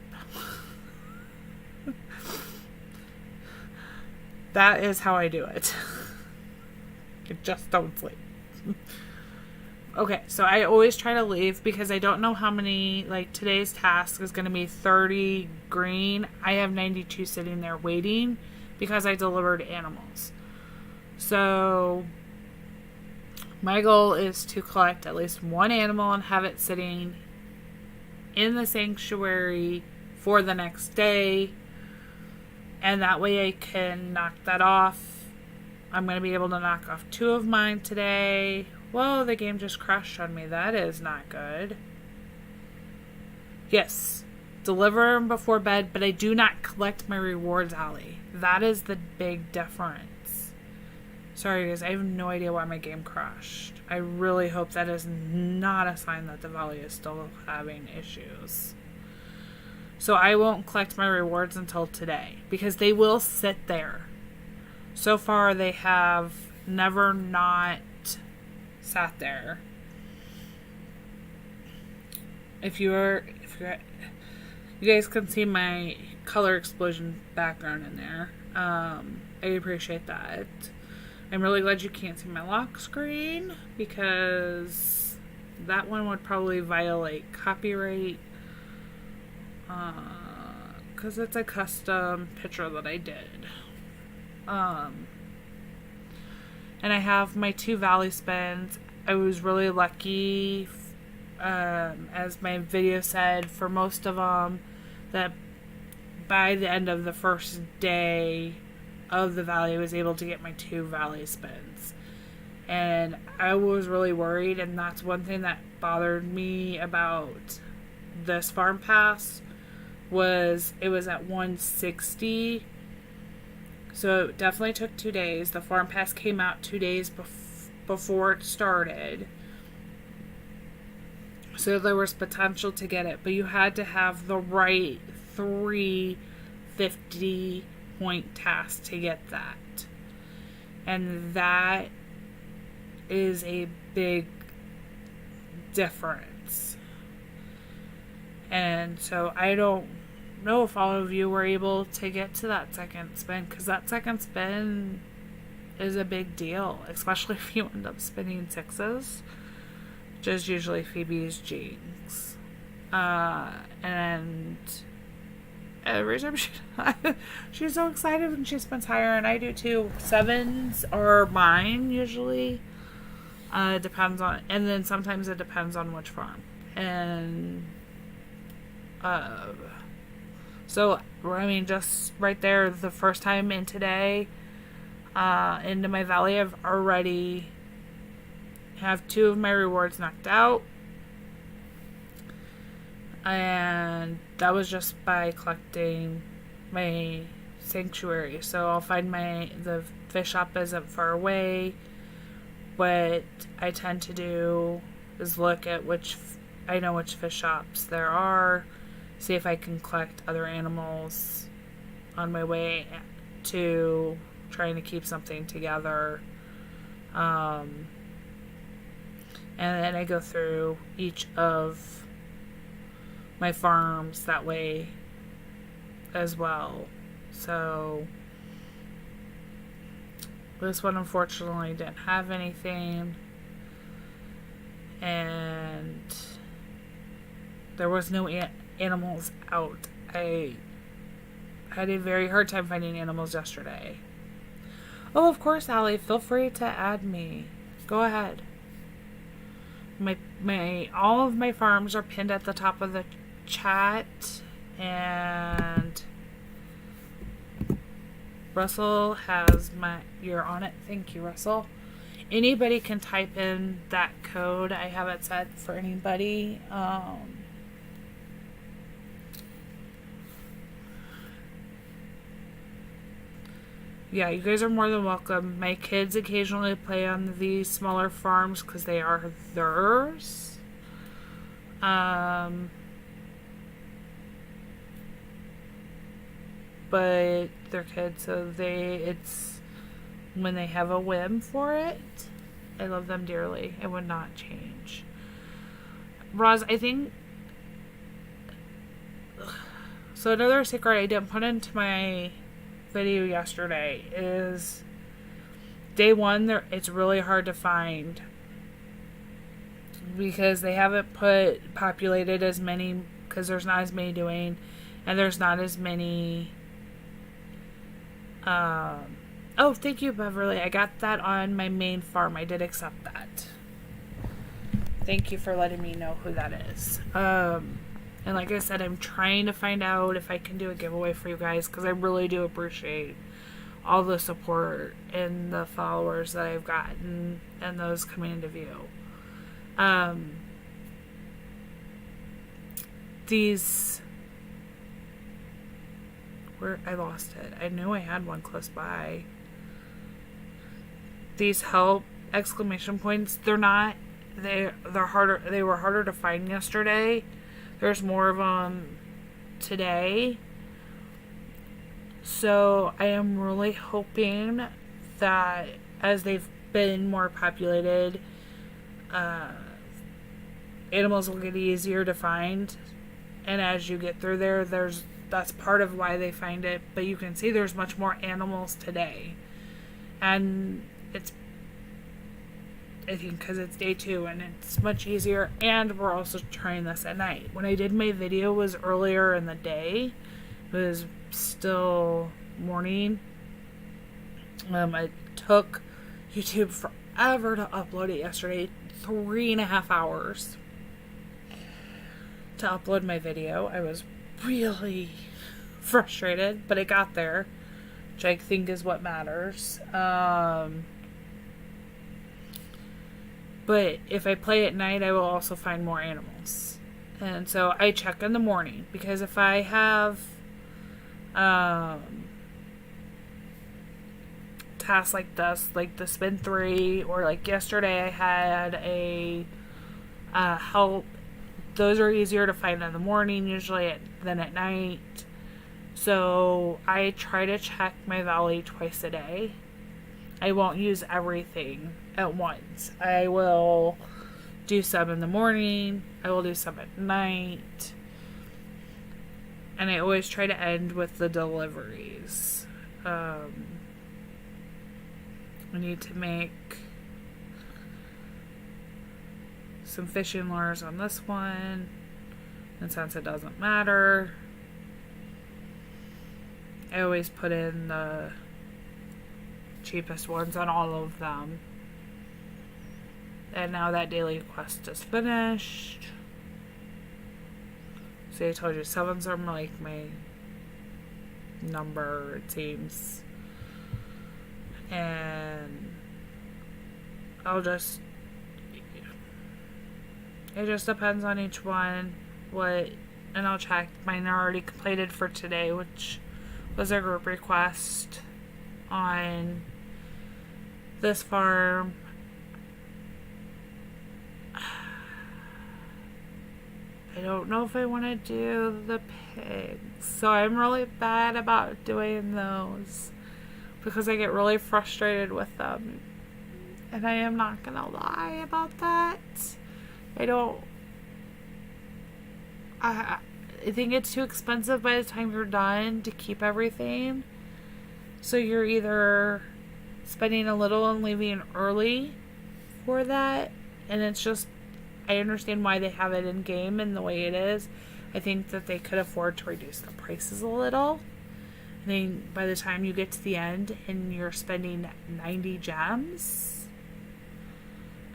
That is how I do it. I just don't sleep. Okay, so I always try to leave because I don't know how many, like today's task is going to be 30 green. I have 92 sitting there waiting because I delivered animals. So my goal is to collect at least 1 animal and have it sitting in the sanctuary for the next day. And that way I can knock that off. I'm going to be able to knock off 2 of mine today. Whoa, the game just crashed on me. That is not good. Yes, deliver them before bed, but I do not collect my rewards, Allie. That is the big difference. Sorry, guys, I have no idea why my game crashed. I really hope that is not a sign that the valley is still having issues. So I won't collect my rewards until today, because they will sit there. So far, they have never not sat there. If you guys can see my color explosion background in there, I appreciate that. I'm really glad you can't see my lock screen, because that one would probably violate copyright, because it's a custom picture that I did. And I have my 2 valley spins. I was really lucky, as my video said, for most of them, that by the end of the first day of the valley, I was able to get my 2 valley spins. And I was really worried, and that's one thing that bothered me about this farm pass, was it was at 160. So it definitely took 2 days. The farm pass came out 2 days before it started. So there was potential to get it. But you had to have the right 3 50-point tasks to get that. And that is a big difference. spins. And so I don't know if all of you were able to get to that second spin, because that second spin is a big deal, especially if you end up spinning sixes, which is usually Phoebe's jinx. And every time she's so excited when she spins higher, and I do too. Sevens are mine usually. Depends on, and then sometimes it depends on which farm. And so I mean, just right there, the first time in today, into my valley, I've already have 2 of my rewards knocked out. And that was just by collecting my sanctuary. So I'll find the fish shop isn't far away. What I tend to do is look at I know which fish shops there are, see if I can collect other animals on my way to trying to keep something together. And then I go through each of my farms that way as well. So this one unfortunately didn't have anything, and there was no animals out. I had a very hard time finding animals yesterday. Oh, of course, Allie, feel free to add me. Go ahead. All of my farms are pinned at the top of the chat, and Russell has you're on it. Thank you, Russell. Anybody can type in that code. I have it set for anybody. Yeah, you guys are more than welcome. My kids occasionally play on these smaller farms because they are theirs. But they're kids, so it's when they have a whim for it. I love them dearly. I would not change. Roz, I think so. Another secret I didn't put into my video yesterday is day 1. It's really hard to find because they haven't populated as many, because there's not as many doing, and there's not as many. Oh, thank you, Beverly. I got that on my main farm. I did accept that. Thank you for letting me know who that is. And like I said, I'm trying to find out if I can do a giveaway for you guys, because I really do appreciate all the support and the followers that I've gotten and those coming into view. I lost it. I knew I had one close by. These help exclamation points, they're harder. They were harder to find yesterday. There's more of them today. So I am really hoping that as they've been more populated, animals will get easier to find. And as you get through there, that's part of why they find it. But you can see there's much more animals today. And I think because it's day 2 and it's much easier, and we're also trying this at night. When I did my video was earlier in the day. It was still morning. It took YouTube forever to upload it yesterday. 3.5 hours to upload my video. I was really frustrated, but it got there, which I think is what matters. But if I play at night, I will also find more animals. And so I check in the morning, because if I have tasks like this, like the spin 3, or like yesterday I had a help, those are easier to find in the morning usually than at night. So I try to check my valley twice a day. I won't use everything at once. I will do some in the morning. I will do some at night. And I always try to end with the deliveries. I need to make some fishing lures on this one. And since it doesn't matter, I always put in the cheapest ones on all of them. And now that daily quest is finished. See, I told you 7s are like my number, it seems. And I'll just... It just depends on each one. And I'll check. Mine are already completed for today, which was a group request on this farm. I don't know if I want to do the pigs. So I'm really bad about doing those because I get really frustrated with them. And I am not going to lie about that. I think it's too expensive by the time you're done to keep everything. So you're either spending a little and leaving early for that. And it's just, I understand why they have it in game and the way it is. I think that they could afford to reduce the prices a little. I mean, by the time you get to the end and you're spending 90 gems.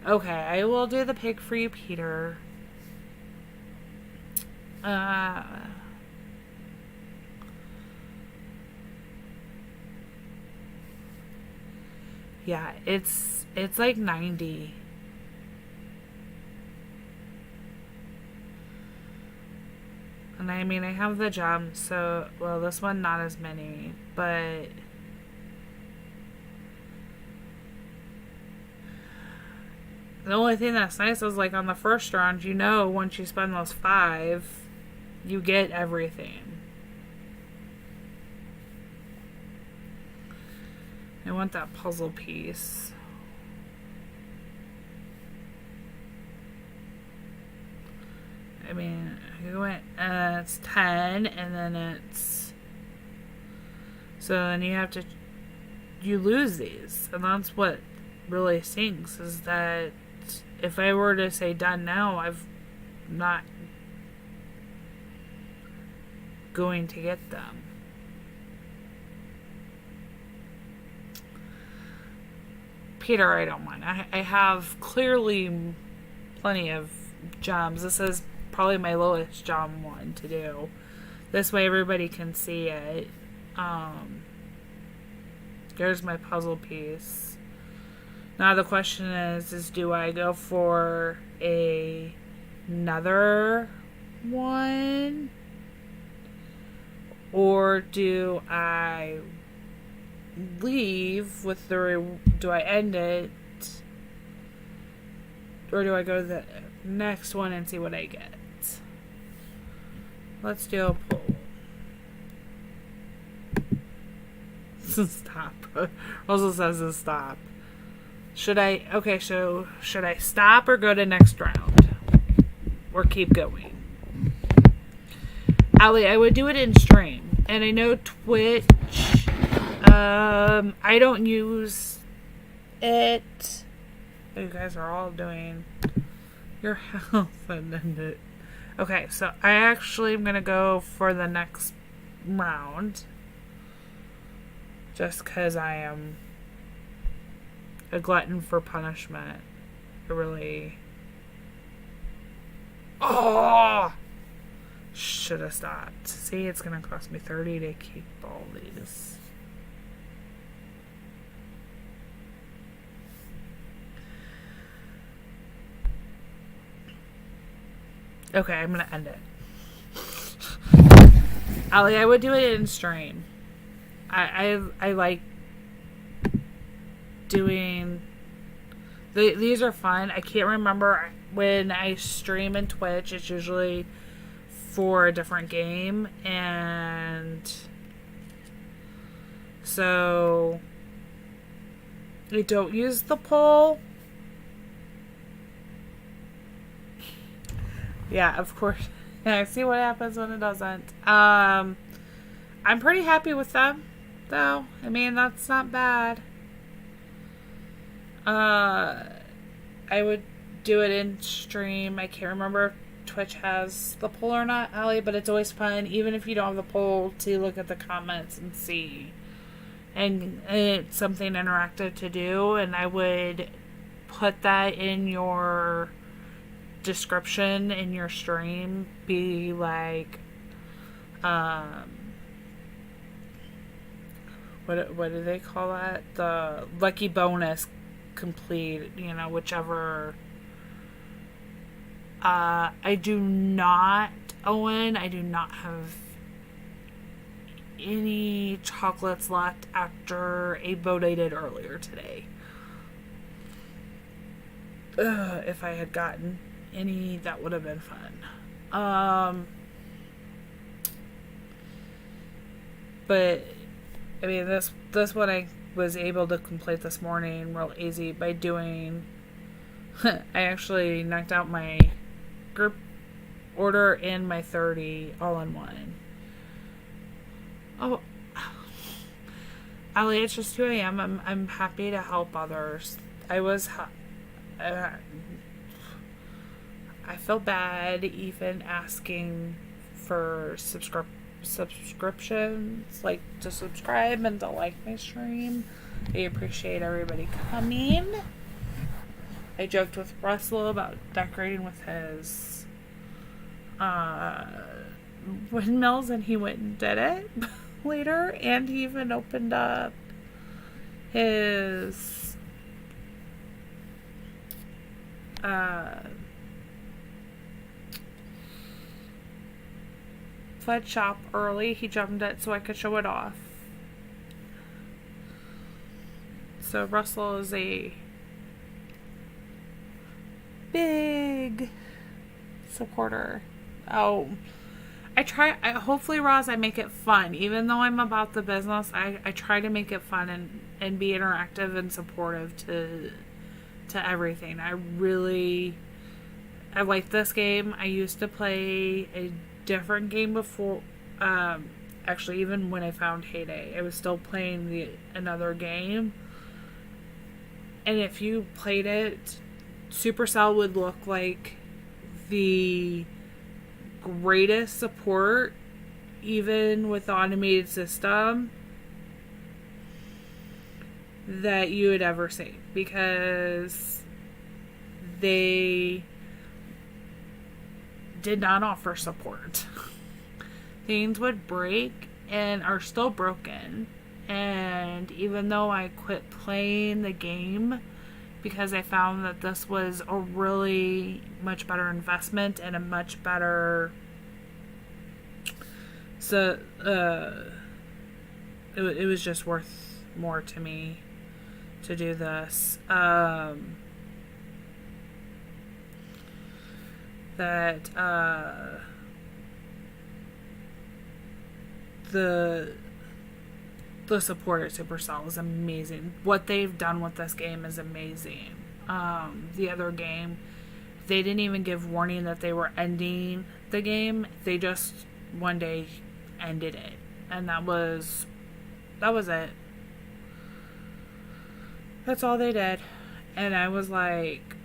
Okay, I will do the pig for you, Peter. Yeah, it's like 90. And I mean, I have the gems, so, well, this one not as many, but the only thing that's nice is, like, on the first round, you know, once you spend those 5, you get everything. I want that puzzle piece. I mean, you went, it's 10, and then it's, so then you lose these, and that's what really stinks, is that if I were to say done now, I'm not going to get them. Peter, I don't mind. I have clearly plenty of gems. This is probably my lowest gem one to do. This way everybody can see it. There's my puzzle piece. Now the question is do I go for another one? Or do I leave with do I end it? Or do I go to the next one and see what I get? Let's do a poll. Stop. Also says to stop. Should I stop or go to next round? Or keep going? Allie, I would do it in stream. And I know Twitch, I don't use it. You guys are all doing your health and it. Okay, so I actually am going to go for the next round. Just because I am a glutton for punishment. I really... Oh! Should have stopped. See, it's going to cost me 30 to keep all these. Okay, I'm going to end it. Allie, I would do it in stream. I like doing... These are fun. I can't remember when I stream in Twitch. It's usually for a different game. And so I don't use the poll. Yeah, of course. I see what happens when it doesn't. I'm pretty happy with them, though. I mean, that's not bad. I would do it in stream. I can't remember if Twitch has the poll or not, Allie, but it's always fun, even if you don't have the poll, to look at the comments and see. And it's something interactive to do, and I would put that in your description in your stream. Be like, what do they call that? The lucky bonus complete, whichever. I do not, Owen, I do not have any chocolates left after a vote I did earlier today. If I had gotten any, that would have been fun. But I mean, this one I was able to complete this morning real easy by doing. I actually knocked out my group order and my 30 all in one. Oh, Allie, it's just who I am. I'm happy to help others. I feel bad even asking for subscriptions, like to subscribe and to like my stream. I appreciate everybody coming. I joked with Russell about decorating with his windmills, and he went and did it later, and he even opened up his sled shop early. He jumped it so I could show it off. So Russell is a big supporter. Oh, hopefully, Roz, I make it fun. Even though I'm about the business, I try to make it fun and be interactive and supportive to everything. I like this game. I used to play a different game before. Actually, even when I found Heyday, I was still playing another game. And if you played it, Supercell would look like the greatest support, even with the automated system, that you would ever see, because they did not offer support. Things would break and are still broken, and even though I quit playing the game because I found that this was a really much better investment and a much better it was just worth more to me to do this. The support at Supercell is amazing. What they've done with this game is amazing. The other game, they didn't even give warning that they were ending the game. They just one day ended it, and that was it. That's all they did. And I was like,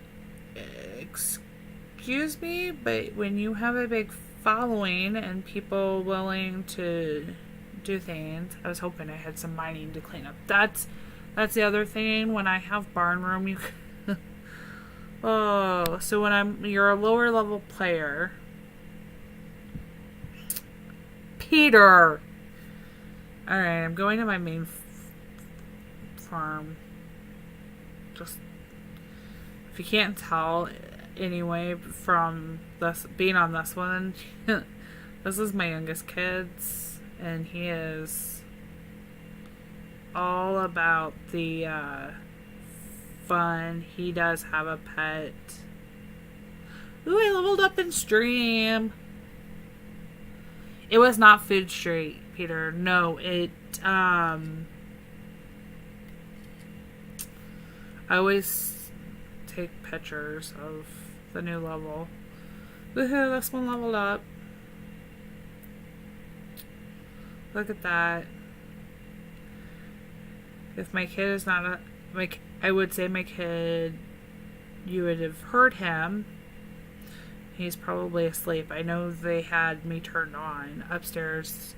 excuse me, but when you have a big following and people willing to do things, I was hoping I had some mining to clean up. That's the other thing. When I have barn room, you so when you're a lower level player, Peter. All right, I'm going to my main farm. Just if you can't tell anyway from this being on this one, this is my youngest kid's, and he is all about the fun. He does have a pet. Ooh, I leveled up in stream. It was not Food Street, Peter. No, I always take pictures of the new level. Woohoo, this one leveled up. Look at that. If my kid is not I would say my kid, you would have heard him. He's probably asleep. I know they had me turned on upstairs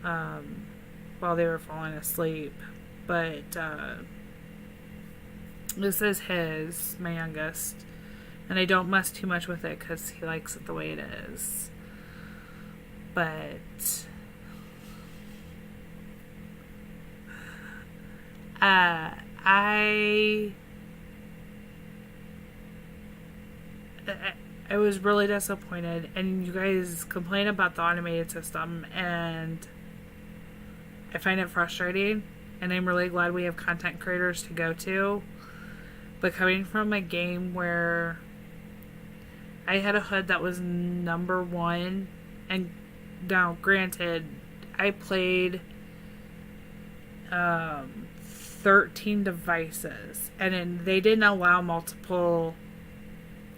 while they were falling asleep. But this is his, my youngest. And I don't mess too much with it because he likes it the way it is. But I was really disappointed, and you guys complain about the automated system, and I find it frustrating, and I'm really glad we have content creators to go to. But coming from a game where I had a HUD that was number 1, and now granted, I played 13 devices, and they didn't allow multiple.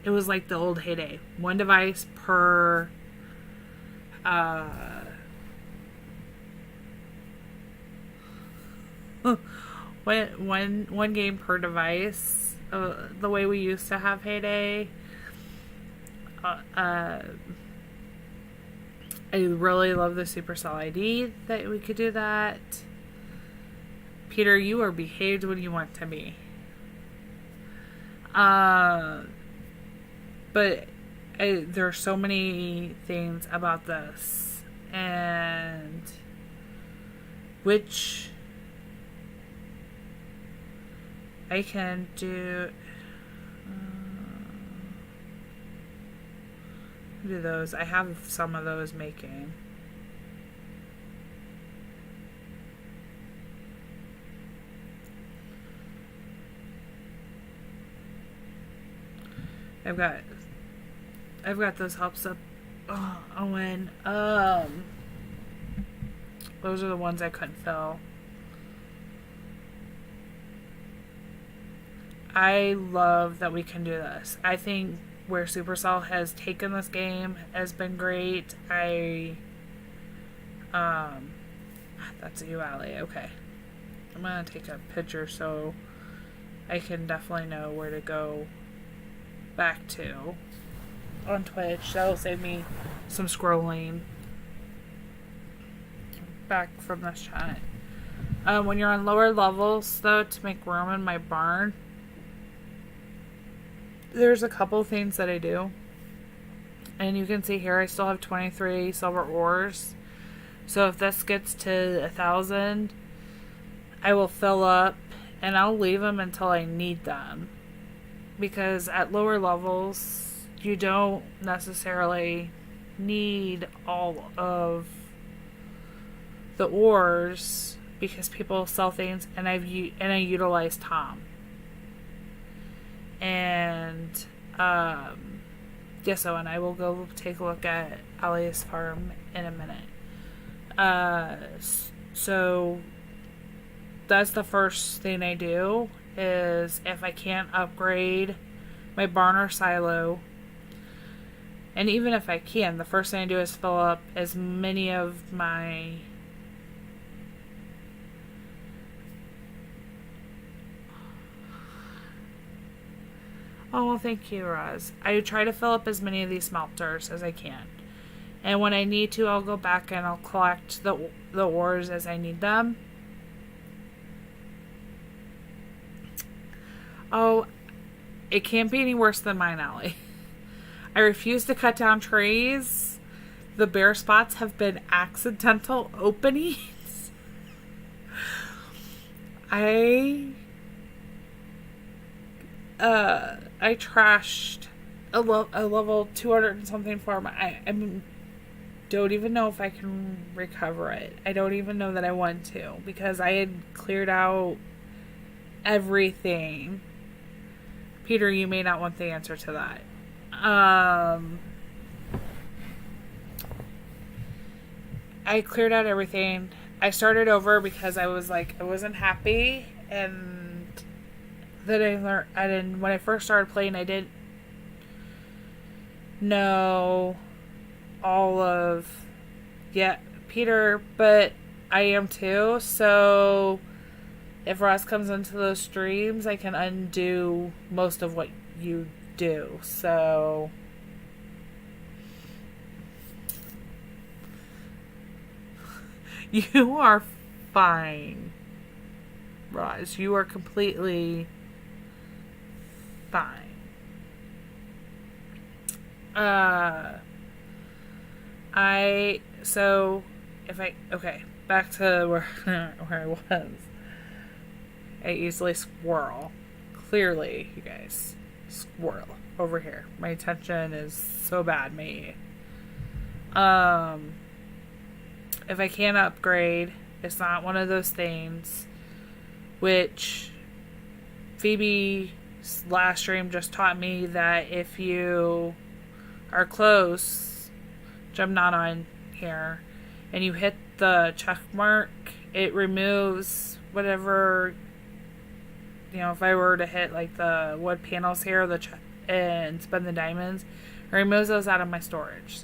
It was like the old heyday. One device per one game per device. The way we used to have heyday. I really love the Supercell ID that we could do that. Peter, you are behaved when you want to be. But there are so many things about this, and which I can do. Do those. I have some of those making. I've got those helps up. Owen. Those are the ones I couldn't fill. I love that we can do this. I think where Supercell has taken this game has been great. That's you, Allie. Okay. I'm gonna take a picture so I can definitely know where to go back to on Twitch. That'll save me some scrolling back from this chat. When you're on lower levels, though, to make room in my barn, there's a couple things that I do. And you can see here I still have 23 silver ores. So if this gets to 1,000, I will fill up and I'll leave them until I need them. Because at lower levels, you don't necessarily need all of the ores because people sell things, and I utilize Tom. And yes, Owen, I will go take a look at Allie's farm in a minute. So that's the first thing I do, is if I can't upgrade my barn or silo, and even if I can, the first thing I do is fill up as many of my oh, well, thank you, Roz. I try to fill up as many of these smelters as I can. And when I need to, I'll go back and I'll collect the ores as I need them. Oh, it can't be any worse than mine, Allie. I refuse to cut down trees. The bare spots have been accidental openings. I trashed a level 200 and something farm. I don't even know if I can recover it. I don't even know that I want to, because I had cleared out everything. Peter, you may not want the answer to that. I cleared out everything. I started over because I was like, I wasn't happy, and then I learned. When I first started playing, I didn't. know all of yet Peter, but I am too. So if Ross comes into those streams, I can undo most of what you do. So you are fine, Ross. You are completely fine. Back to where I was. I easily squirrel. Clearly, you guys, squirrel over here. My attention is so bad, me. If I can't upgrade, it's not one of those things which Phoebe's last stream just taught me that if you are close, which I'm not on here, and you hit the check mark, it removes whatever, if I were to hit like the wood panels here and spend the diamonds, it removes those out of my storage.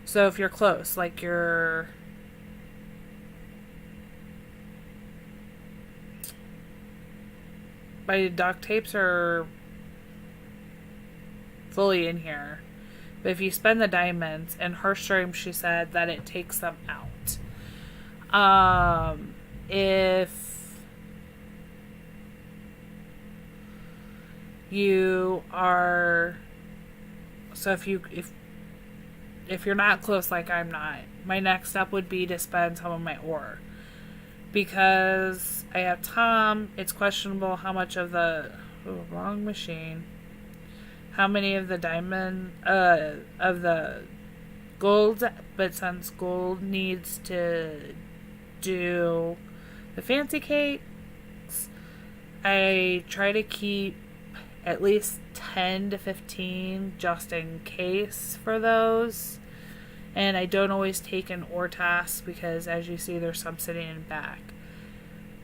So if you're close, like my duct tapes are fully in here. But if you spend the diamonds, in her stream she said that it takes them out. If you are, so if you're not close like I'm not, my next step would be to spend some of my ore. Because I have Tom, it's questionable how much of the wrong machine. How many of the diamond of the gold, but since gold needs to do the fancy cakes, I try to keep at least 10 to 15 just in case for those. And I don't always take an ore task because, as you see, there's some sitting in back.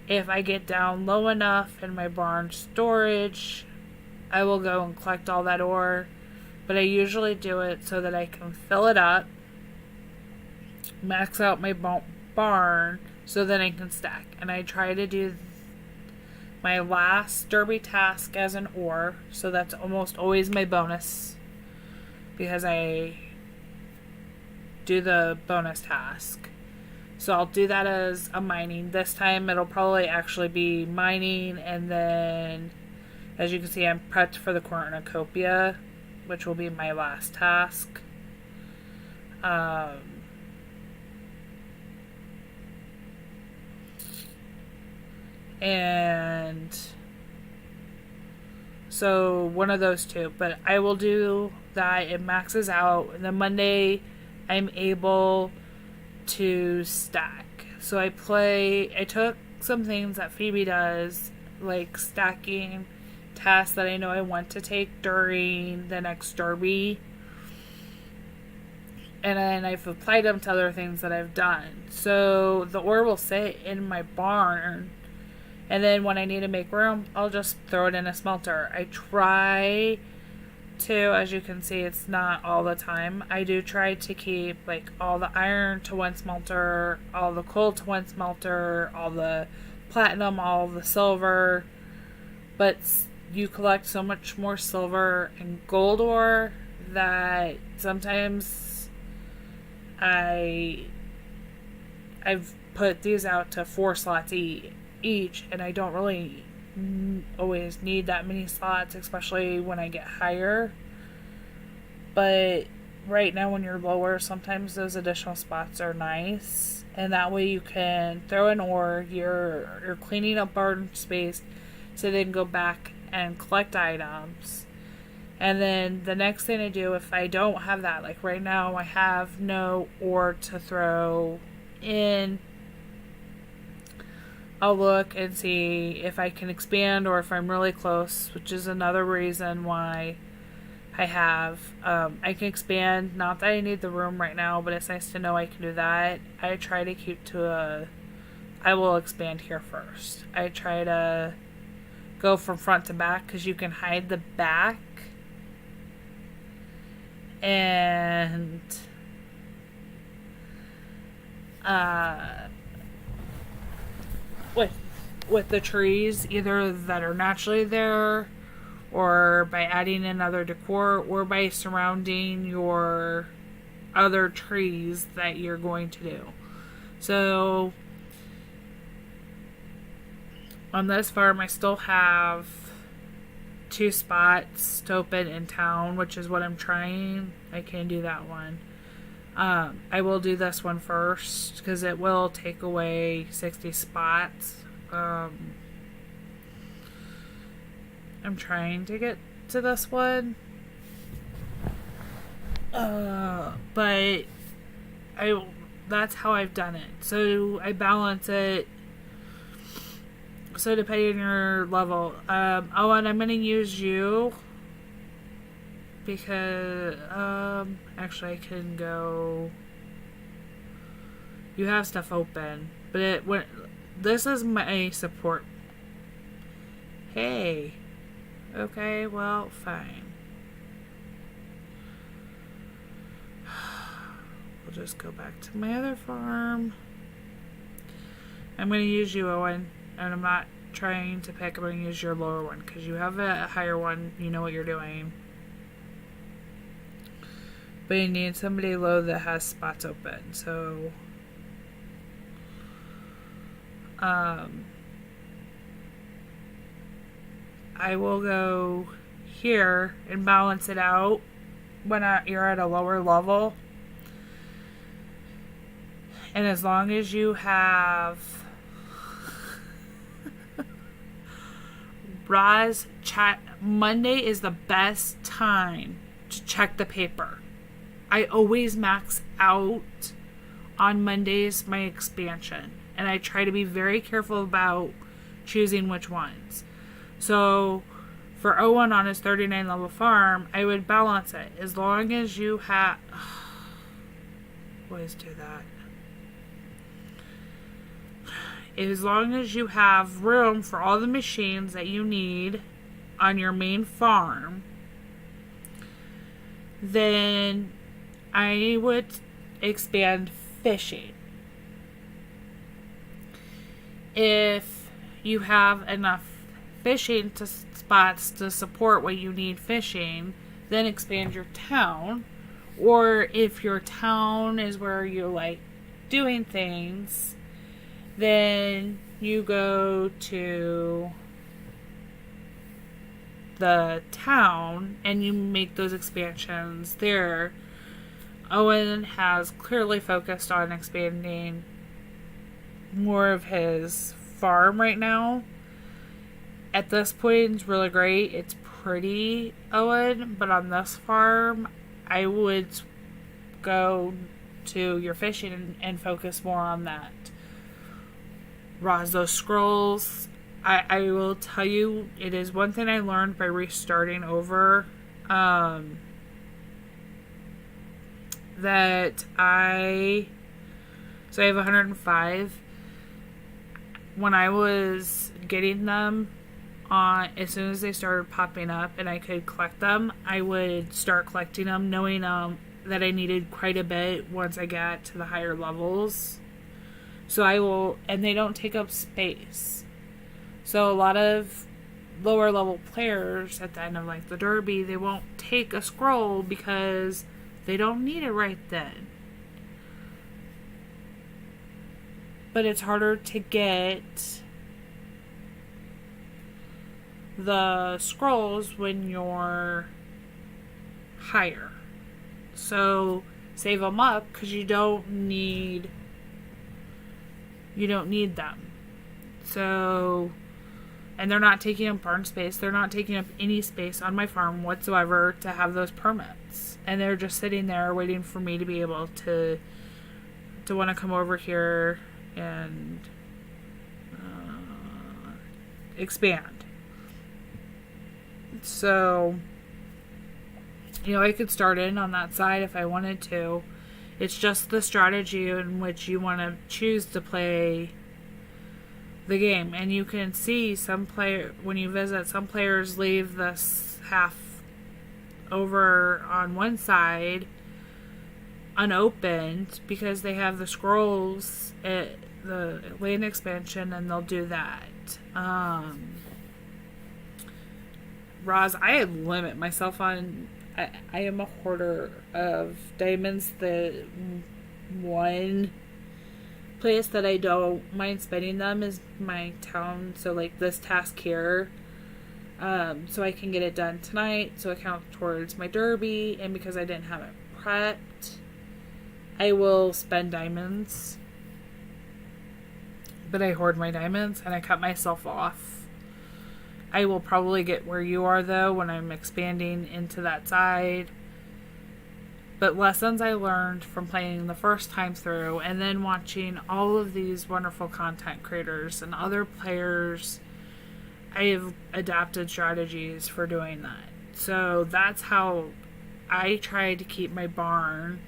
If I get down low enough in my barn storage, I will go and collect all that ore. But I usually do it so that I can fill it up, max out my barn, so that I can stack. And I try to do my last derby task as an ore, so that's almost always my bonus, because I do the bonus task. So I'll do that as a mining. This time it'll probably actually be mining, and then as you can see, I'm prepped for the cornucopia, which will be my last task. And so one of those two, but I will do that. It maxes out, and then Monday I'm able to stack. So I took some things that Phoebe does, like stacking tasks that I know I want to take during the next derby, and then I've applied them to other things that I've done. So the ore will sit in my barn, and then when I need to make room, I'll just throw it in a smelter. I try to, as you can see, it's not all the time. I do try to keep like all the iron to one smelter, all the coal to one smelter, all the platinum, all the silver. But you collect so much more silver and gold ore that sometimes I've put these out to 4 slots each, and I don't really always need that many slots, especially when I get higher. But right now when you're lower, sometimes those additional spots are nice, and that way you can throw an ore, you're cleaning up barn space, so then go back and collect items. And then the next thing I do, if I don't have that, like right now I have no ore to throw in, I'll look and see if I can expand or if I'm really close, which is another reason why I can expand. Not that I need the room right now, but it's nice to know I can do that. I try to keep to I will expand here first. I try to go from front to back because you can hide the back and with the trees, either that are naturally there, or by adding another decor, or by surrounding your other trees that you're going to do. So on this farm, I still have 2 spots to open in town, which is what I'm trying. I can do that one. I will do this one first because it will take away 60 spots. I'm trying to get to this one. But that's how I've done it. So I balance it. So depending on your level. And I'm going to use you because, actually I can go, you have stuff open, but this is my support. Hey. Okay, well, fine. We'll just go back to my other farm. I'm going to use you, Owen, and I'm not trying to pick. I'm going to use your lower one because you have a higher one. You know what you're doing. But you need somebody low that has spots open. So, I will go here and balance it out when you're at a lower level. And as long as you have Roz, Monday is the best time to check the paper. I always max out on Mondays my expansion, and I try to be very careful about choosing which ones. So for Owen on his 39 level farm, I would balance it as long as you have. Always do that. As long as you have room for all the machines that you need on your main farm, then I would expand fishing. If you have enough fishing spots to support what you need fishing, then expand your town. Or if your town is where you like doing things, then you go to the town and you make those expansions there. Owen has clearly focused on expanding more of his farm right now. At this point, it's really great. It's pretty, Owen, but on this farm, I would go to your fishing and focus more on that. Roz, those scrolls, I will tell you, it is one thing I learned by restarting over, that I have 105. When I was getting them as soon as they started popping up and I could collect them, I would start collecting them, knowing that I needed quite a bit once I got to the higher levels. So I will, and they don't take up space. So a lot of lower level players at the end of like the derby, they won't take a scroll because they don't need it right then. But it's harder to get the scrolls when you're higher. So save them up because you don't need them. So, and they're not taking up barn space. They're not taking up any space on my farm whatsoever to have those permits. And they're just sitting there waiting for me to be able to want to come over here and expand. So, I could start in on that side if I wanted to. It's just the strategy in which you want to choose to play the game. And you can see when you visit, some players leave this half over on one side unopened because they have the scrolls at the land expansion, and they'll do that. Roz, I limit myself on. I am a hoarder of diamonds. The one place that I don't mind spending them is my town. So, like this task here, so I can get it done tonight. So it counts towards my derby, and because I didn't have it prepped, I will spend diamonds. But I hoard my diamonds, and I cut myself off. I will probably get where you are, though, when I'm expanding into that side. But lessons I learned from playing the first time through, and then watching all of these wonderful content creators and other players, I have adapted strategies for doing that. So that's how I try to keep my barn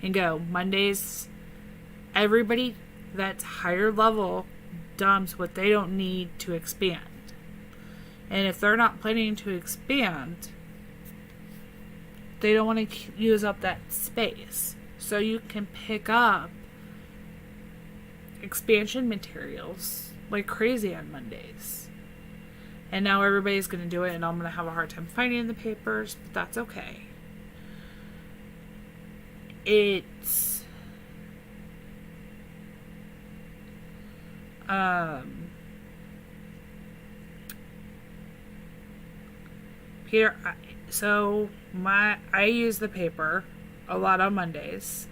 and go. Mondays, everybody that's higher level dumps what they don't need to expand. And if they're not planning to expand, they don't want to use up that space. So you can pick up expansion materials like crazy on Mondays. And now everybody's going to do it, and I'm going to have a hard time finding the papers, but that's okay. It's Peter, so I use the paper a lot on Mondays.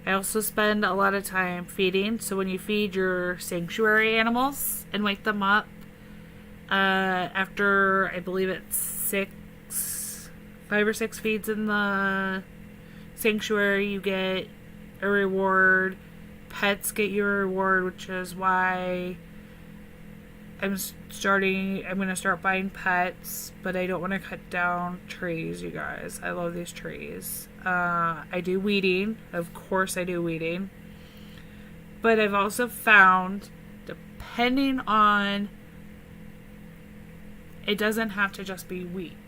I also spend a lot of time feeding. So when you feed your sanctuary animals and wake them up, after I believe it's 5 or 6 feeds in the sanctuary, you get a reward. Pets get your reward, which is why I'm going to start buying pets, but I don't want to cut down trees, you guys. I love these trees. I do weeding. Of course I do weeding. But I've also found, depending on, it doesn't have to just be wheat.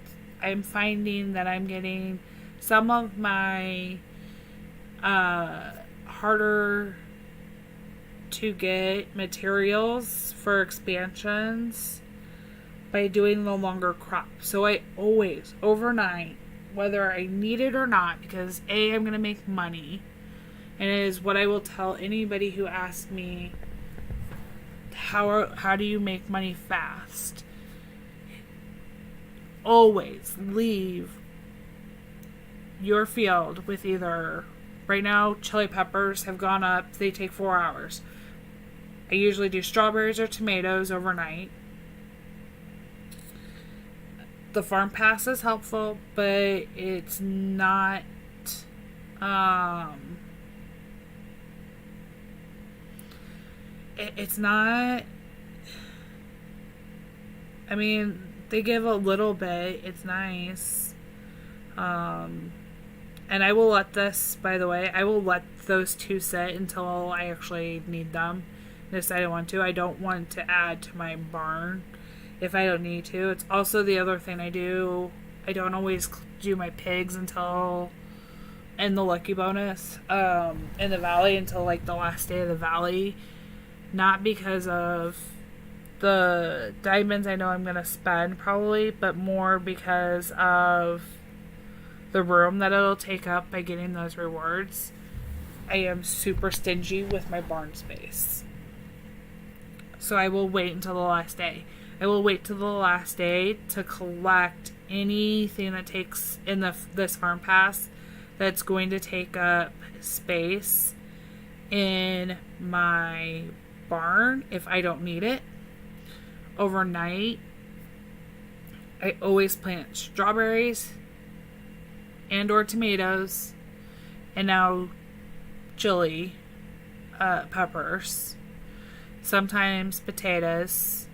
I'm finding that I'm getting some of my harder to get materials for expansions by doing the longer crop. So I always, overnight, whether I need it or not, because A, I'm going to make money, and it is what I will tell anybody who asks me, how do you make money fast? Always leave your field with either, right now, chili peppers have gone up, they take 4 hours. I usually do strawberries or tomatoes overnight. The farm pass is helpful, but it's not it's not, I mean, they give a little bit. It's nice. And I will let this, by the way, I will let those two sit until I actually need them. Decide I want to. I don't want to add to my barn if I don't need to. It's also the other thing I do. I don't always do my pigs until in the lucky bonus in the valley until like the last day of the valley. Not because of the diamonds I know I'm going to spend probably, but more because of the room that it'll take up by getting those rewards. I am super stingy with my barn space. So I will wait until the last day. I will wait till the last day to collect anything that takes in this farm pass that's going to take up space in my barn if I don't need it. Overnight, I always plant strawberries and or tomatoes, and now chili peppers, sometimes potatoes.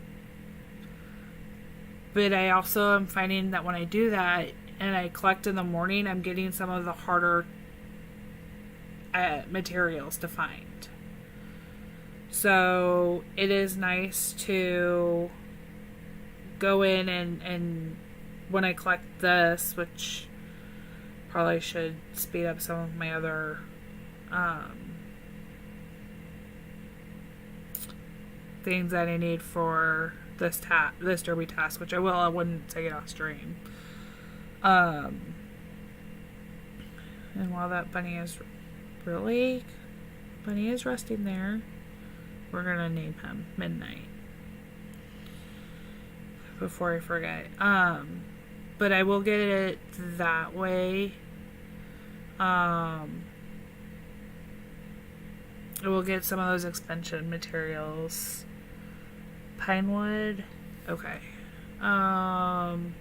But I also am finding that when I do that and I collect in the morning, I'm getting some of the harder materials to find. So it is nice to go in and when I collect this, which probably should speed up some of my other things that I need for this derby task, which I wouldn't take it off stream. And while that bunny is resting there, we're gonna name him Midnight before I forget. But I will get it that way. I will get some of those expansion materials. Pinewood. Okay. And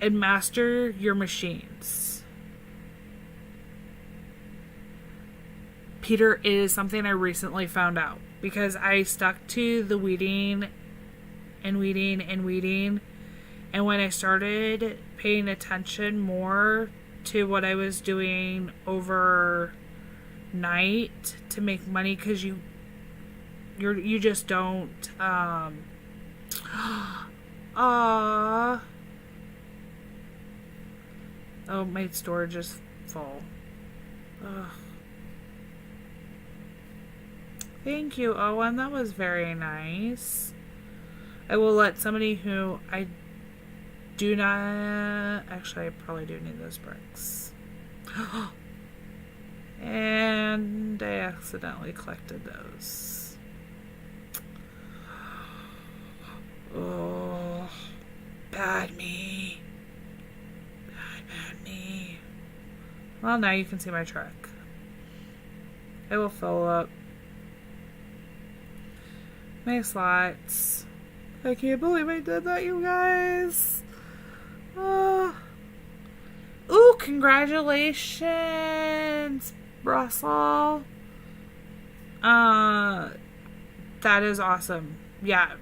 master your machines. Peter is something I recently found out because I stuck to the weeding. And when I started paying attention more to what I was doing overnight to make money, because you just don't oh, my storage is full. Ugh. Thank you, Owen. That was very nice. I will let somebody who I do not... Actually, I probably do need those bricks. And I accidentally collected those. Oh, bad me. Bad me. Well, now you can see my truck. I will fill up my slots. I can't believe I did that, you guys. Ooh, congratulations, Russell. That is awesome. Yeah.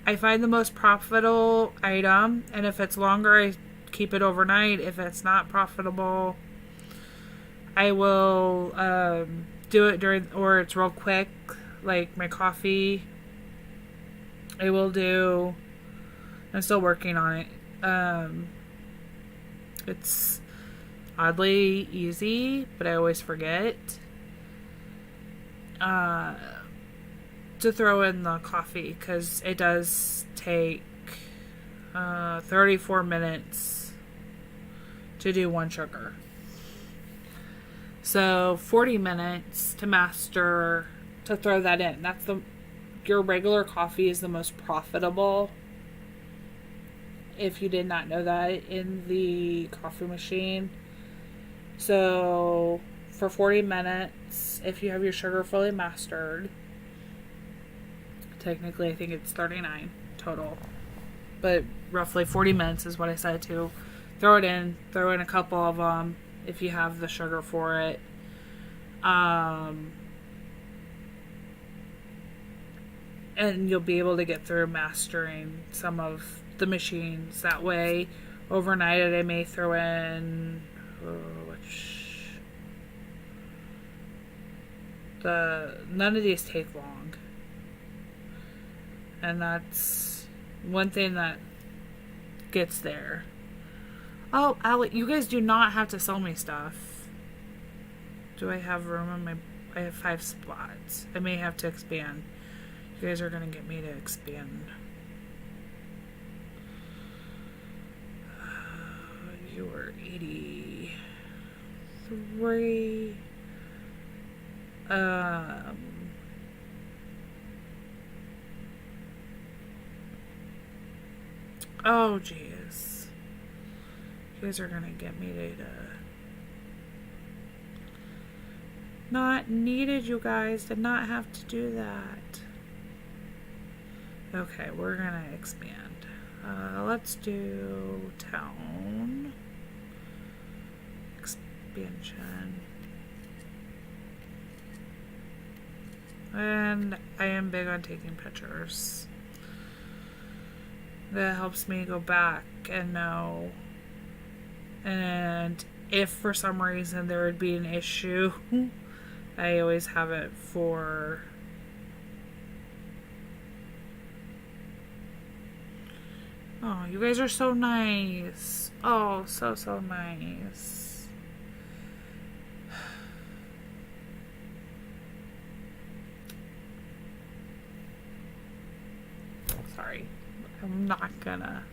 I find the most profitable item, and if it's longer, I keep it overnight. If it's not profitable, I will do it during, or it's real quick, like my coffee. I will do. I'm still working on it. It's oddly easy, but I always forget to throw in the coffee, because it does take 34 minutes to do one sugar. So 40 minutes to master, to throw that in. Your regular coffee is the most profitable. If you did not know that, in the coffee machine. So for 40 minutes, if you have your sugar fully mastered, technically I think it's 39 total, but roughly 40 minutes is what I said to throw it in. Throw in a couple of them if you have the sugar for it. And you'll be able to get through mastering some of the machines that way. Overnight, I may throw in none of these take long, and that's one thing that gets there. Oh, Alec, you guys do not have to sell me stuff. Do I have room in I have 5 spots. I may have to expand. You guys are gonna get me to expand. You were 83. Oh, jeez. You guys are gonna get me to... Not needed, you guys. Did not have to do that. Okay, we're gonna expand. Let's do town. Expansion. And I am big on taking pictures. That helps me go back and know. And if for some reason there would be an issue, I always have it for... Oh, you guys are so nice. Oh, so nice. Sorry. I'm not gonna...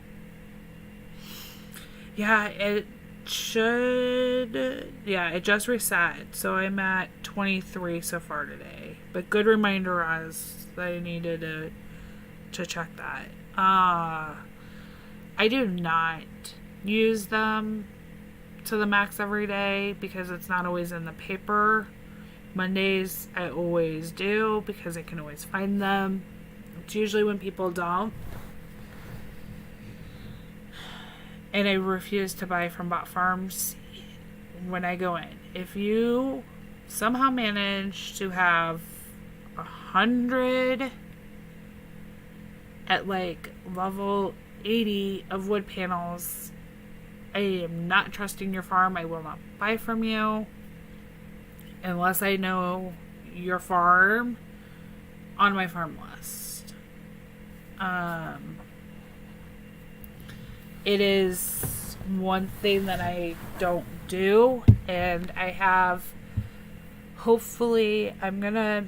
Yeah, it should... Yeah, it just reset. So I'm at 23 so far today. But good reminder as that I needed to check that. I do not use them to the max every day because it's not always in the paper. Mondays I always do because I can always find them. It's usually when people don't. And I refuse to buy from bot farms when I go in. If you somehow manage to have 100 at like level 80 of wood panels, I am not trusting your farm. I will not buy from you unless I know your farm on my farm list. It is one thing that I don't do, and I have, hopefully I'm gonna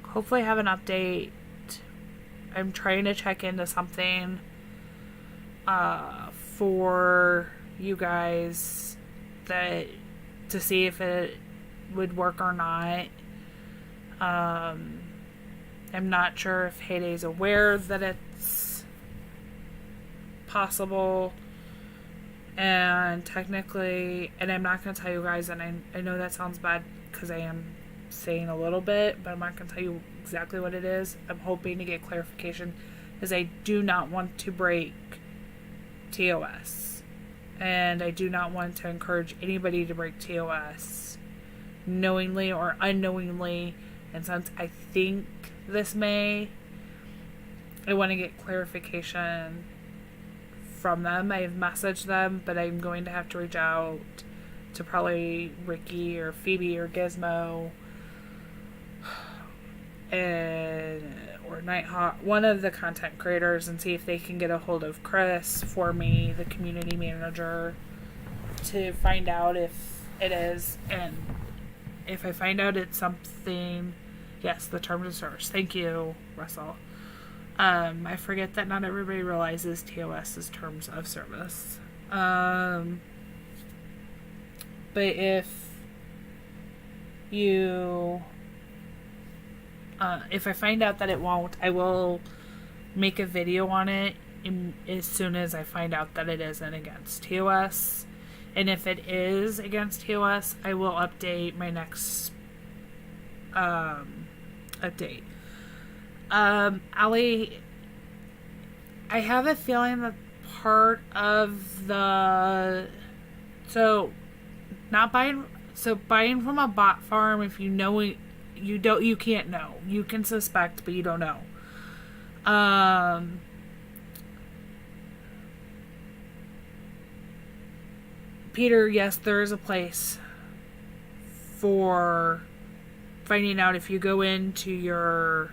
hopefully have an update. I'm trying to check into something for you guys that to see if it would work or not. I'm not sure if Heyday's aware that it's possible, and technically, and I'm not going to tell you guys, and I know that sounds bad because I am saying a little bit, but I'm not going to tell you exactly what it is. I'm hoping to get clarification, as I do not want to break TOS, and I do not want to encourage anybody to break TOS knowingly or unknowingly. And since I think this may, I want to get clarification from them. I've messaged them, but I'm going to have to reach out to probably Ricky or Phoebe or Gizmo or Nighthawk, one of the content creators, and see if they can get a hold of Chris for me, the community manager, to find out if it is. And if I find out it's something, yes, the terms of service. Thank you, Russell. I forget that not everybody realizes TOS is terms of service. But if you, if I find out that it won't, I will make a video on it as soon as I find out that it isn't against TOS. And if it is against TOS, I will update my next update. Allie, I have a feeling that part of the buying from a bot farm, if you know it, you can't know. You can suspect, but you don't know. Peter, yes, there is a place for finding out. If you go into your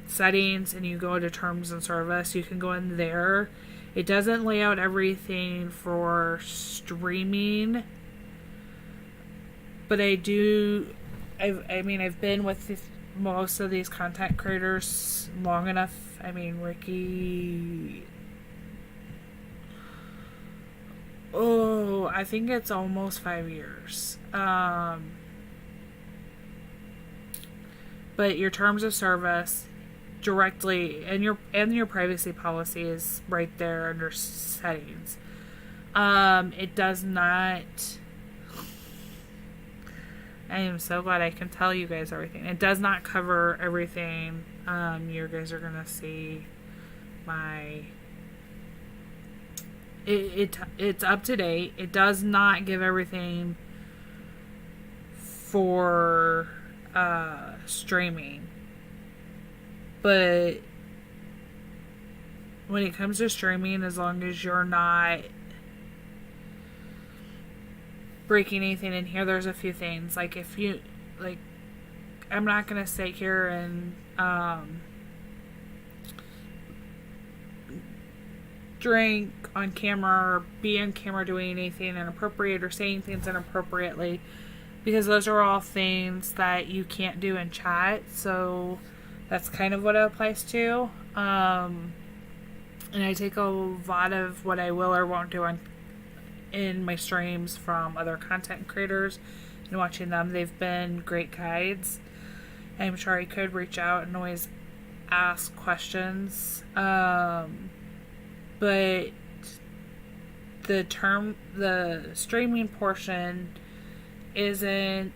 settings and you go to terms and service, you can go in there. It doesn't lay out everything for streaming, but I've been with most of these content creators long enough. I mean, Ricky, I think it's almost 5 years. But your terms of service directly, and your privacy policy is right there under settings. It does not. I am so glad I can tell you guys everything. It does not cover everything. You guys are gonna see my. It's up to date. It does not give everything for streaming, but when it comes to streaming, as long as you're not breaking anything in here, there's a few things. Like, if you, like, I'm not going to sit here and drink on camera or be on camera doing anything inappropriate or saying things inappropriately, because those are all things that you can't do in chat. So that's kind of what it applies to. And I take a lot of what I will or won't do in my streams from other content creators and watching them. They've been great guides. I'm sure I could reach out and always ask questions. But the streaming portion isn't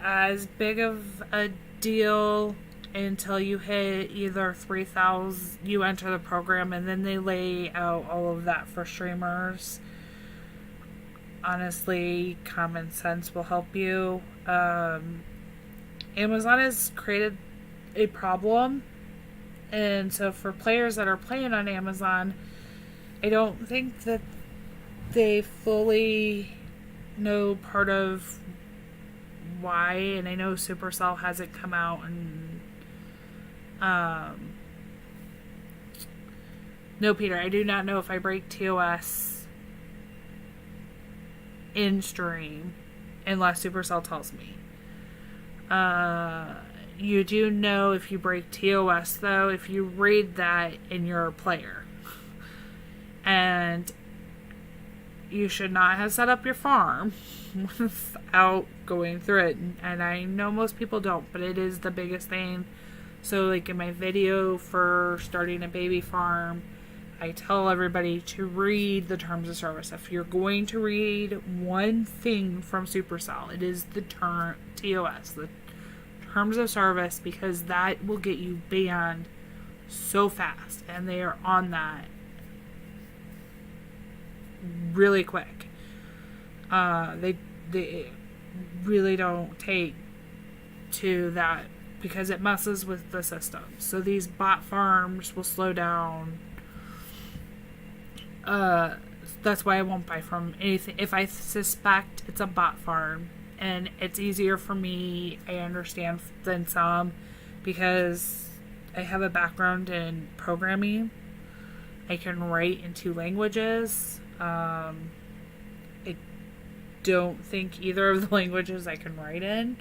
as big of a deal until you hit either 3,000, you enter the program, and then they lay out all of that for streamers. Honestly, common sense will help you. Amazon has created a problem, and so for players that are playing on Amazon, I don't think that they fully know part of why, and I know Supercell hasn't come out and no, Peter, I do not know if I break TOS in stream unless Supercell tells me. You do know if you break TOS, though, if you read that and you're a player. And you should not have set up your farm without going through it. And I know most people don't, but it is the biggest thing. So, like, in my video for starting a baby farm, I tell everybody to read the terms of service. If you're going to read one thing from Supercell, it is the TOS, the terms of service, because that will get you banned so fast, and they are on that really quick. They really don't take to that because it messes with the system. So these bot farms will slow down. That's why I won't buy from anything. If I suspect it's a bot farm, and it's easier for me, I understand, than some, because I have a background in programming. I can write in 2 languages. I don't think either of the languages I can write in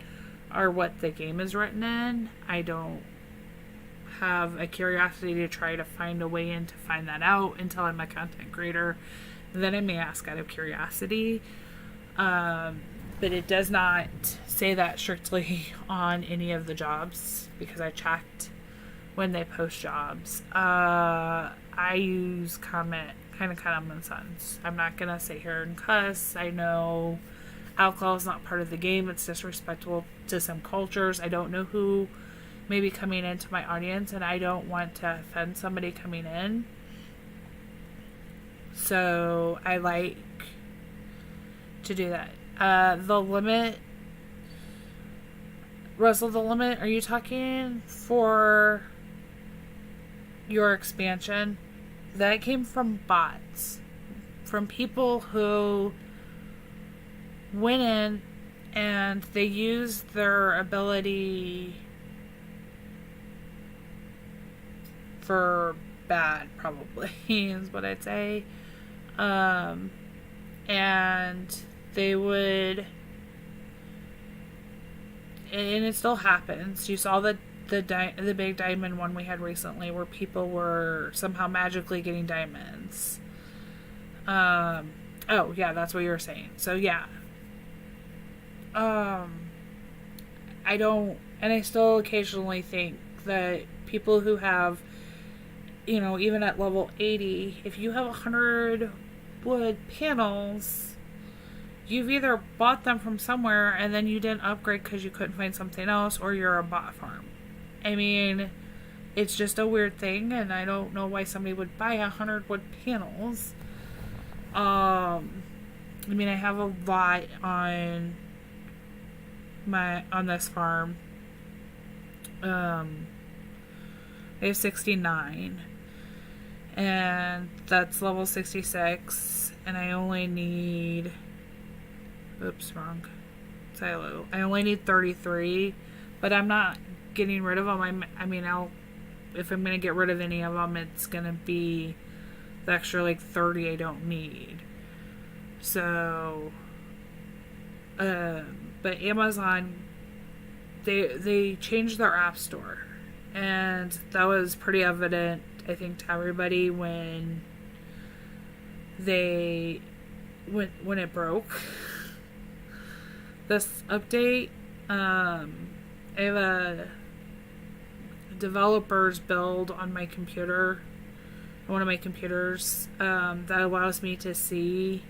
are what the game is written in. I don't have a curiosity to try to find a way in to find that out until I'm a content creator. Then I may ask out of curiosity. But it does not say that strictly on any of the jobs, because I checked when they post jobs. I use kind of common sense. I'm not going to sit here and cuss. I know alcohol is not part of the game. It's disrespectful to some cultures. I don't know who may be coming into my audience, and I don't want to offend somebody coming in. So I like to do that. The limit, Russell, the limit, are you talking for your expansion? That came from bots, from people who went in and they used their ability for bad, probably, is what I'd say. And they would, and it still happens. You saw the big diamond one we had recently, where people were somehow magically getting diamonds. Oh yeah, that's what you were saying. So yeah, I don't, and I still occasionally think that people who have, even at level 80, if you have 100 wood panels, you've either bought them from somewhere and then you didn't upgrade because you couldn't find something else, or you're a bot farm. I mean, it's just a weird thing, and I don't know why somebody would buy 100 wood panels. I have a lot on this farm. I have 69. And that's level 66. And I only need... Oops, wrong silo. I only need 33. But I'm not getting rid of them. I mean, if I'm going to get rid of any of them, it's going to be the extra, like, 30 I don't need. So... but Amazon, they changed their app store, and that was pretty evident, I think, to everybody when it broke. This update, I have a developer's build on my computer, one of my computers, that allows me to see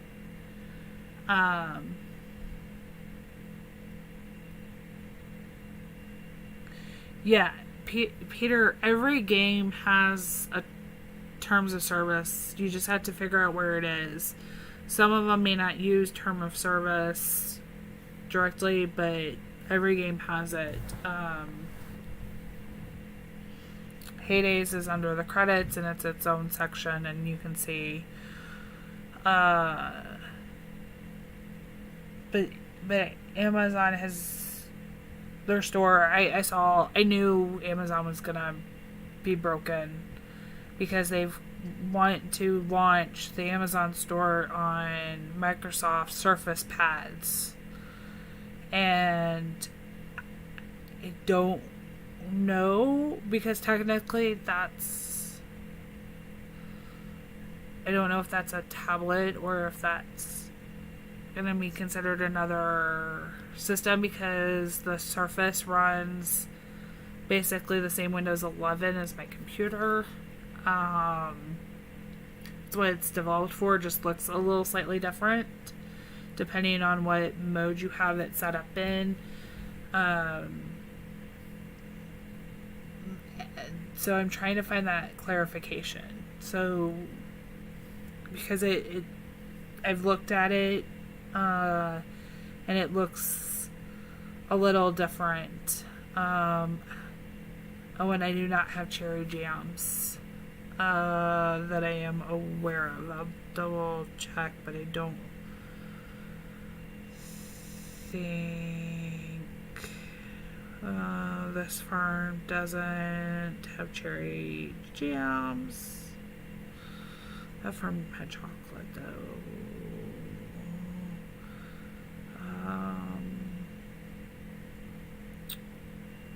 yeah, Peter, every game has a terms of service. You just have to figure out where it is. Some of them may not use term of service directly, but every game has it. Hades is under the credits, and it's its own section, and you can see. But Amazon has their store. I knew Amazon was gonna be broken because they've want to launch the Amazon store on Microsoft Surface pads, and I don't know, because technically I don't know if that's a tablet or if that's gonna be considered another system, because the Surface runs basically the same Windows 11 as my computer. It's what it's developed for, just looks a little slightly different depending on what mode you have it set up in. So I'm trying to find that clarification. So, because I've looked at it, and it looks a little different. And I do not have cherry jams that I am aware of. I'll double check, but I don't think this farm doesn't have cherry jams. That farm had chocolate though.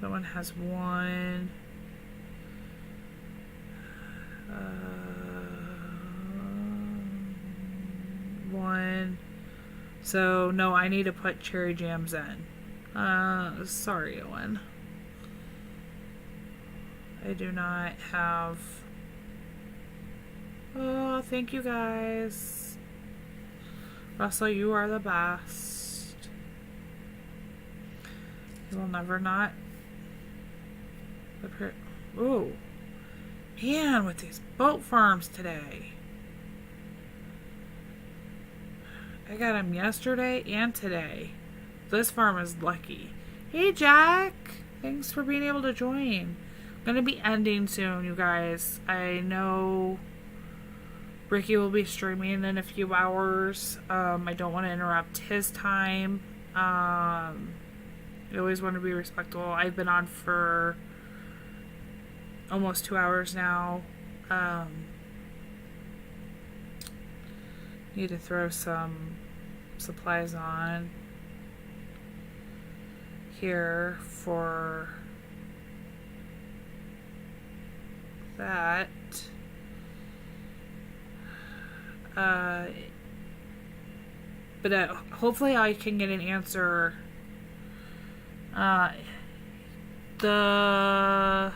That one has one. One. So no, I need to put cherry jams in. Sorry, Owen. I do not have. Oh, thank you guys. Russell, you are the best. You will never not. Ooh. Man, with these boat farms today. I got them yesterday and today. This farm is lucky. Hey, Jack. Thanks for being able to join. I'm going to be ending soon, you guys. I know Ricky will be streaming in a few hours. I don't want to interrupt his time. I always want to be respectful. I've been on for almost 2 hours now. Need to throw some supplies on here for that. But hopefully I can get an answer. The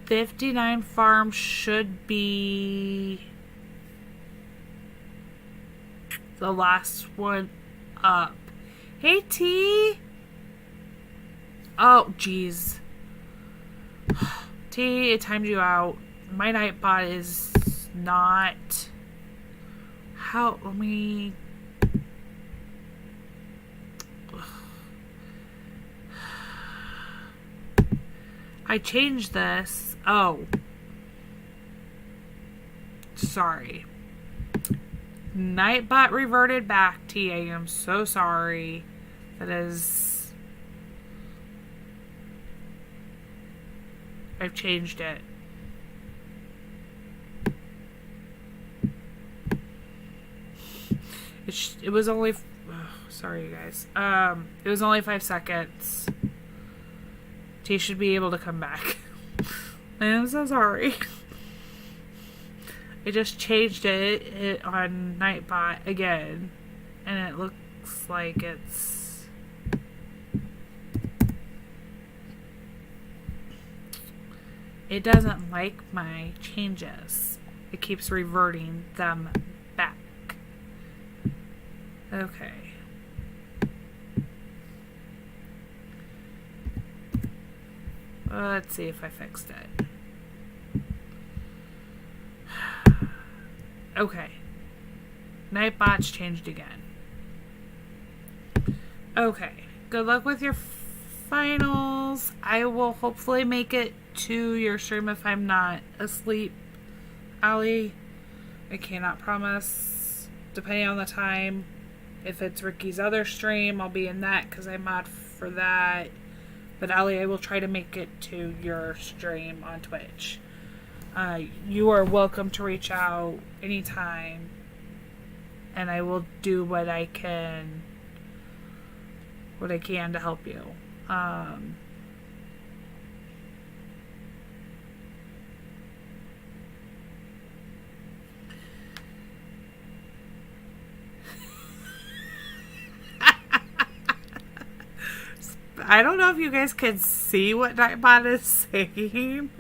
59 farm should be the last one up. Hey, T. Oh, jeez. T, it timed you out. My Nightbot is not. How? Let me. I changed this. Oh. Sorry. Nightbot reverted back. T. I am so sorry. That is... I've changed it. It was only... sorry, you guys. It was only 5 seconds. T should be able to come back. I am so sorry. I just changed it on Nightbot again. And it looks like it's... It doesn't like my changes. It keeps reverting them back. Okay. Let's see if I fixed it. Okay. Nightbot's changed again. Okay. Good luck with your finals. I will hopefully make it to your stream if I'm not asleep, Allie. I cannot promise. Depending on the time. If it's Ricky's other stream, I'll be in that because I mod for that. But Allie, I will try to make it to your stream on Twitch. You are welcome to reach out anytime. And I will do what I can to help you. I don't know if you guys can see what Nightbot is saying.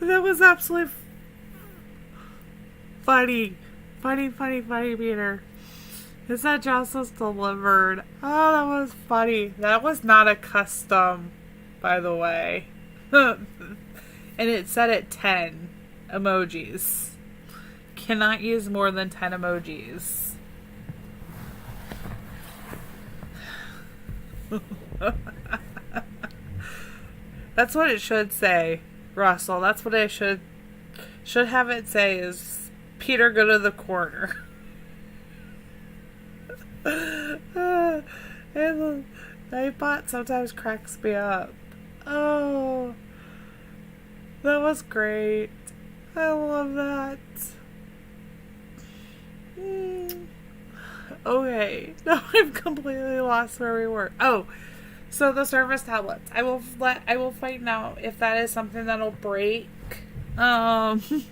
That was absolutely funny. Funny, Peter. Is that Jocelyn's delivered? Oh, that was funny. That was not a custom, by the way. And it said it 10 emojis. Cannot use more than 10 emojis. That's what it should say, Russell. That's what I should have it say is, Peter, go to the corner. And Nightbot sometimes cracks me up. Oh, that was great. I love that. Okay, now I'm completely lost where we were. Oh, so the Surface tablets. I will find out if that is something that'll break. If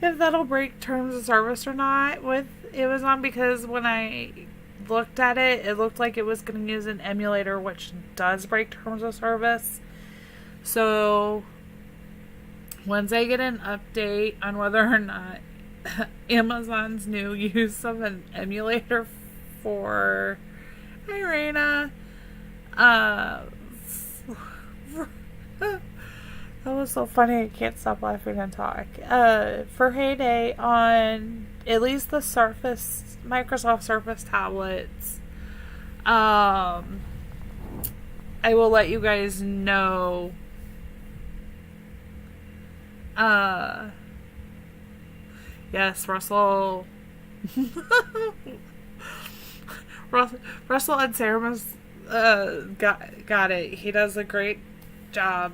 that'll break terms of service or not with Amazon, because when I looked at it, it looked like it was going to use an emulator, which does break terms of service. So once I get an update on whether or not Amazon's new use of an emulator for Irena, that was so funny, I can't stop laughing and talk. For Heyday, on at least the Surface, Microsoft Surface tablets, I will let you guys know. Yes, Russell. Russell and Sarah's got it. He does a great job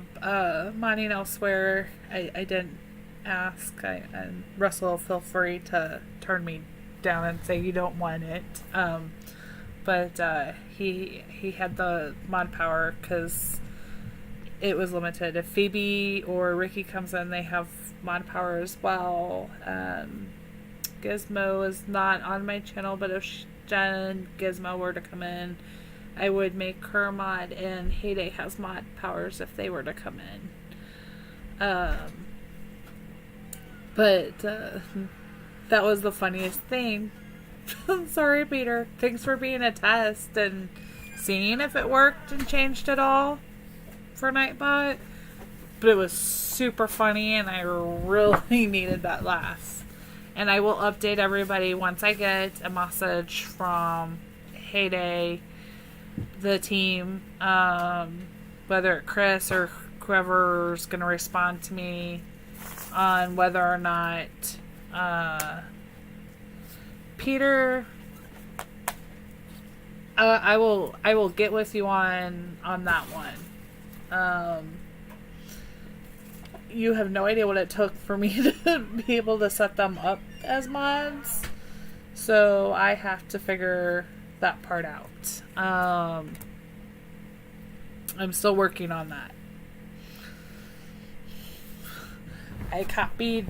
mining elsewhere. I didn't ask. And Russell, feel free to turn me down and say you don't want it. But he had the mod power because it was limited. If Phoebe or Ricky comes in, they have mod power as well. Gizmo is not on my channel, but if Jen and Gizmo were to come in, I would make her mod, and Heyday has mod powers if they were to come in. But that was the funniest thing. I'm sorry, Peter. Thanks for being a test and seeing if it worked and changed at all for Nightbot. But it was super funny, and I really needed that laugh. And I will update everybody once I get a message from Heyday, the team, whether Chris or whoever's going to respond to me on whether or not Peter, I will get with you on that one. You have no idea what it took for me to be able to set them up as mods, so I have to figure that part out. I'm still working on that. I copied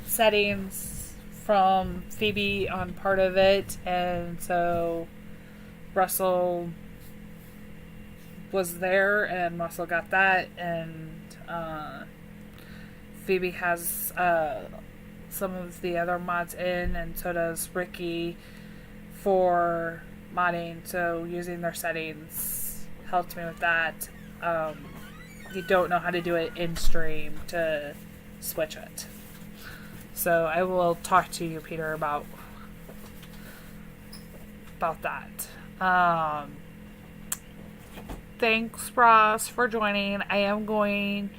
settings from Phoebe on part of it, and so Russell was there, and Russell got that, and Phoebe has some of the other mods in, and so does Ricky for modding, so using their settings helped me with that. You don't know how to do it in stream to switch it. So I will talk to you, Peter, about that. Thanks, Ross, for joining. I am going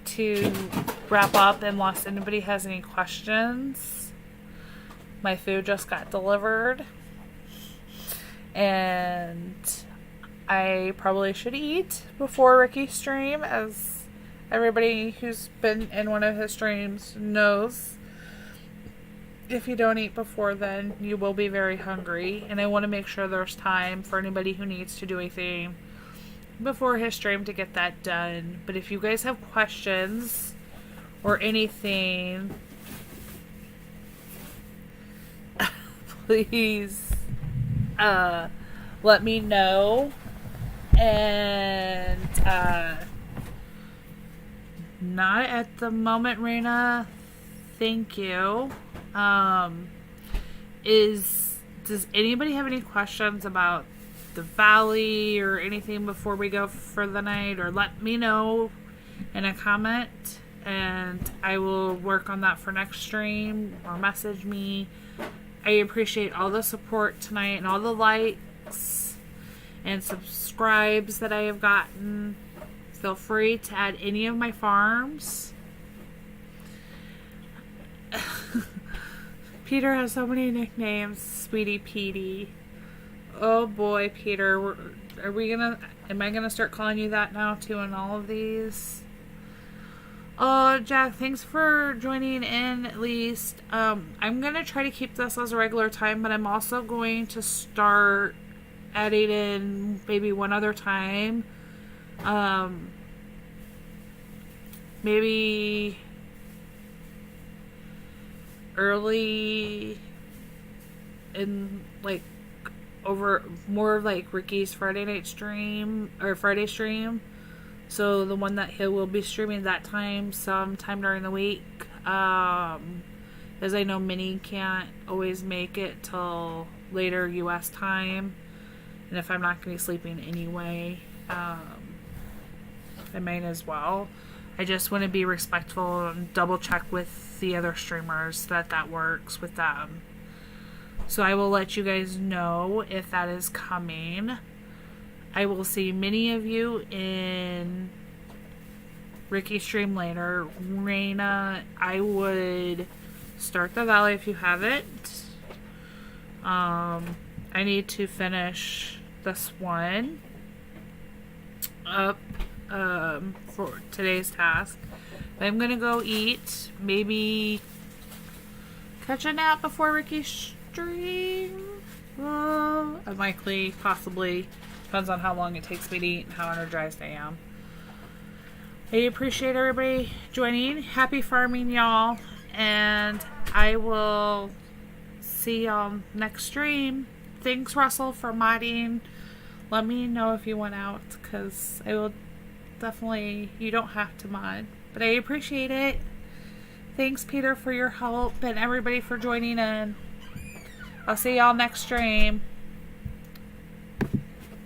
to wrap up unless anybody has any questions. My food just got delivered, and I probably should eat before Ricky's stream, as everybody who's been in one of his streams knows. If you don't eat before then, you will be very hungry, and I want to make sure there's time for anybody who needs to do anything before his stream to get that done. But if you guys have questions or anything, please let me know. And not at the moment, Raina. Thank you. Does anybody have any questions about the Valley or anything before we go for the night? Or let me know in a comment, and I will work on that for next stream, or message me. I appreciate all the support tonight and all the likes and subscribes that I have gotten. Feel free to add any of my farms. Peter has so many nicknames. Sweetie Petey. Oh boy, Peter. Am I gonna start calling you that now too in all of these? Oh, Jack, thanks for joining in at least. I'm gonna try to keep this as a regular time, but I'm also going to start adding in maybe one other time. Maybe early in, like, over more like Ricky's Friday night stream or Friday stream. So the one that he will be streaming that time, sometime during the week. As I know Minnie can't always make it till later US time. And if I'm not going to be sleeping anyway, I might as well. I just want to be respectful and double check with the other streamers that works with them. So I will let you guys know if that is coming. I will see many of you in Ricky's stream later. Raina, I would start the Valley if you haven't. I need to finish this one up for today's task. I'm gonna go eat, maybe catch a nap before Ricky's stream. Unlikely, possibly. Depends on how long it takes me to eat and how energized I am. I appreciate everybody joining. Happy farming, y'all. And I will see y'all next stream. Thanks, Russell, for modding. Let me know if you went out, because I will definitely... You don't have to mod, but I appreciate it. Thanks, Peter, for your help, and everybody for joining in. I'll see y'all next stream.